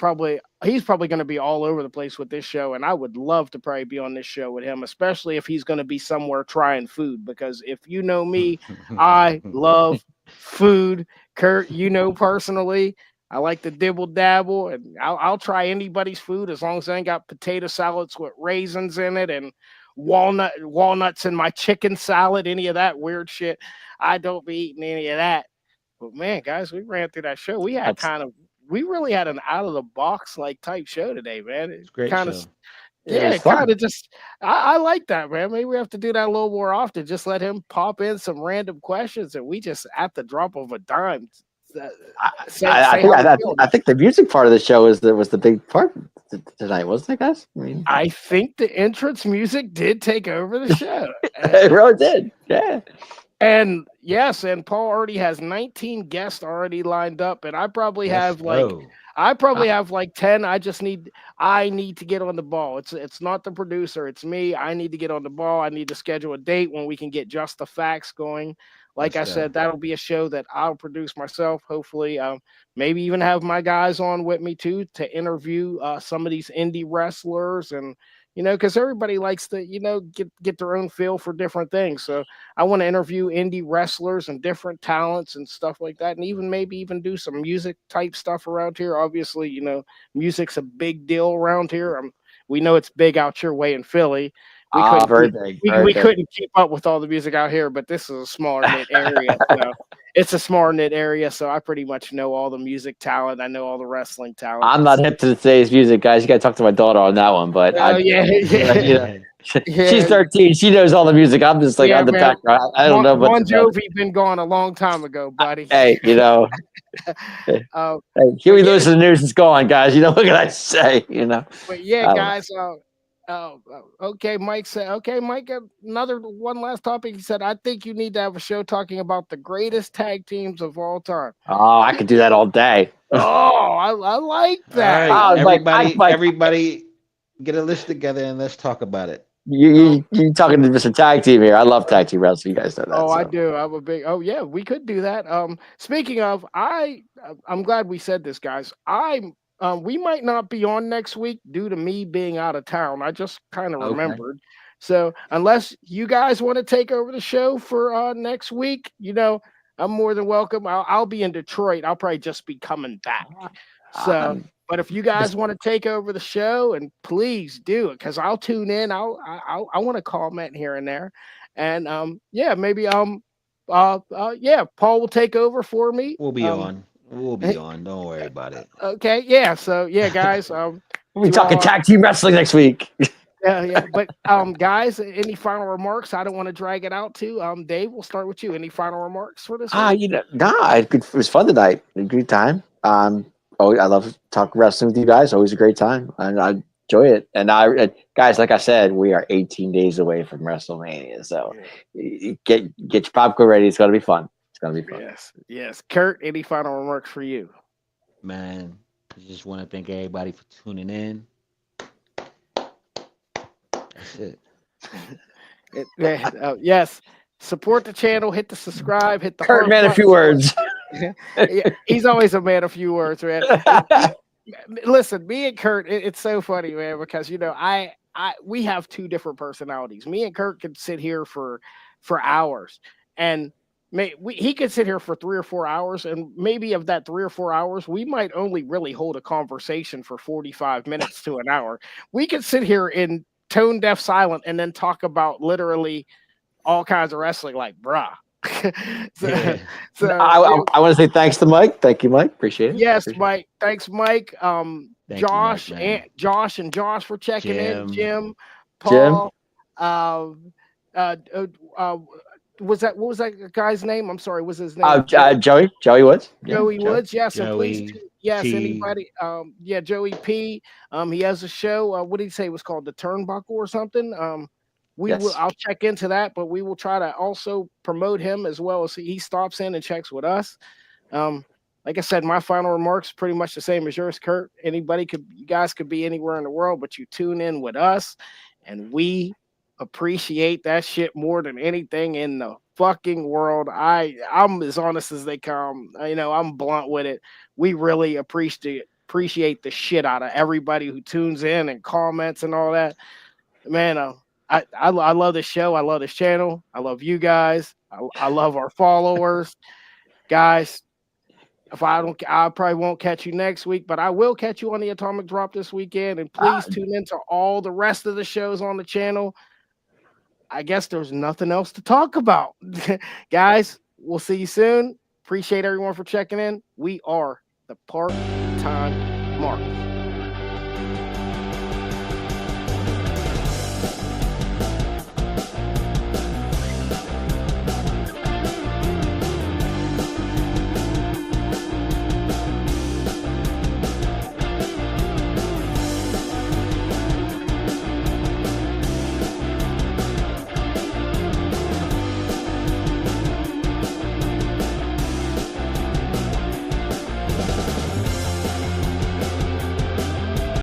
he's probably going to be all over the place with this show. And I would love to probably be on this show with him, especially if he's going to be somewhere trying food, because if you know me, I love food. Kurt, personally, I like to dibble dabble, and I'll try anybody's food as long as I ain't got potato salads with raisins in it and walnuts in my chicken salad, any of that weird shit. I don't be eating any of that. But man, guys, we ran through that show. We really had an out of the box type show today, man. It's great kind show. of kind of just I like that, man. Maybe we have to do that a little more often. Just let him pop in some random questions, and we just at the drop of a dime. I think the music part of the show was the big part tonight, wasn't it, guys? I think the entrance music did take over the show. It really did. Yeah. And yes, and Paul already has 19 guests already lined up, and I probably have 10. I need to get on the ball. It's not the producer, it's me. I need to get on the ball. I need to schedule a date when we can get Just the Facts going. Like I said, that'll be a show that I'll produce myself. Hopefully, maybe even have my guys on with me too to interview some of these indie wrestlers, and because everybody likes to get their own feel for different things. So I want to interview indie wrestlers and different talents and stuff like that, and maybe even do some music type stuff around here. Obviously, music's a big deal around here. We know it's big out your way in Philly. We couldn't keep up with all the music out here, but this is a smaller knit area. So it's a smaller knit area, so I pretty much know all the music talent. I know all the wrestling talent. I'm not hip to today's music, guys. You got to talk to my daughter on that one. But she's 13. She knows all the music. I'm just on the background. I don't know. Bon Jovi been gone a long time ago, buddy. Hey, Huey Lewis in the news is gone, guys. What can I say? But guys. Okay, Mike said. Okay, Mike. One last topic. He said, "I think you need to have a show talking about the greatest tag teams of all time." Oh, I could do that all day. Oh, I like that. All right, everybody, get a list together and let's talk about it. You talking to Mr. Tag Team here? I love tag team wrestling. You guys know that. Oh, so. I do. I'm a big. Oh, yeah, we could do that. Speaking of, I'm glad we said this, guys. I'm We might not be on next week due to me being out of town. I just kind of Okay. remembered. So unless you guys want to take over the show for next week, I'm more than welcome. I'll be in Detroit. I'll probably just be coming back. So, Um, but if you guys want to take over the show, and please do it, because I'll tune in. I want to comment here and there, and yeah, maybe yeah, Paul will take over for me. We'll be on. We'll be on. Don't worry about it. Okay, yeah. So yeah, guys. we'll be talking tag team wrestling next week. Yeah. But guys, any final remarks? I don't want to drag it out too. Dave, we'll start with you. Any final remarks for this week? It was fun tonight. A good time. I love talking wrestling with you guys. Always a great time, and I enjoy it. And guys, like I said, we are 18 days away from WrestleMania, so get your popcorn ready. It's gonna be fun. It's gonna be fun. Yes. Kurt, any final remarks for you? Man, I just want to thank everybody for tuning in. That's it. Yes. Support the channel. Hit the subscribe. Hit the Kurt, man, a few words. Yeah, he's always a man of few words, man. Listen, me and Kurt, it's so funny, man, because we have two different personalities. Me and Kurt could sit here for hours, and he could sit here for 3 or 4 hours, and maybe of that 3 or 4 hours, we might only really hold a conversation for 45 minutes to an hour. We could sit here in tone deaf silent and then talk about literally all kinds of wrestling, like bruh. I want to say thanks to Mike. Thank you, Mike. Appreciate it. Yes, Appreciate Mike. Thanks, Mike. Josh you, Mike, and Josh for checking in. Jim, Jim. Paul. What was that guy's name? I'm sorry. Was his name Joey Woods? Joey Woods. Yes. Joey And please, yes. P. Anybody? Joey P. He has a show. What did he say it was called? The Turnbuckle or something? I'll check into that, but we will try to also promote him as well as he stops in and checks with us. Like I said, my final remarks pretty much the same as yours, Kurt. You guys could be anywhere in the world, but you tune in with us, and we appreciate that shit more than anything in the fucking world. I'm as honest as they come. I'm blunt with it. We really appreciate the shit out of everybody who tunes in and comments and all that. Man, I love this show. I love this channel. I love you guys. I love our followers. Guys, I probably won't catch you next week, but I will catch you on the Atomic Drop this weekend. And please tune into all the rest of the shows on the channel. I guess there's nothing else to talk about. Guys, we'll see you soon. Appreciate everyone for checking in. We are the Part-Time Marks.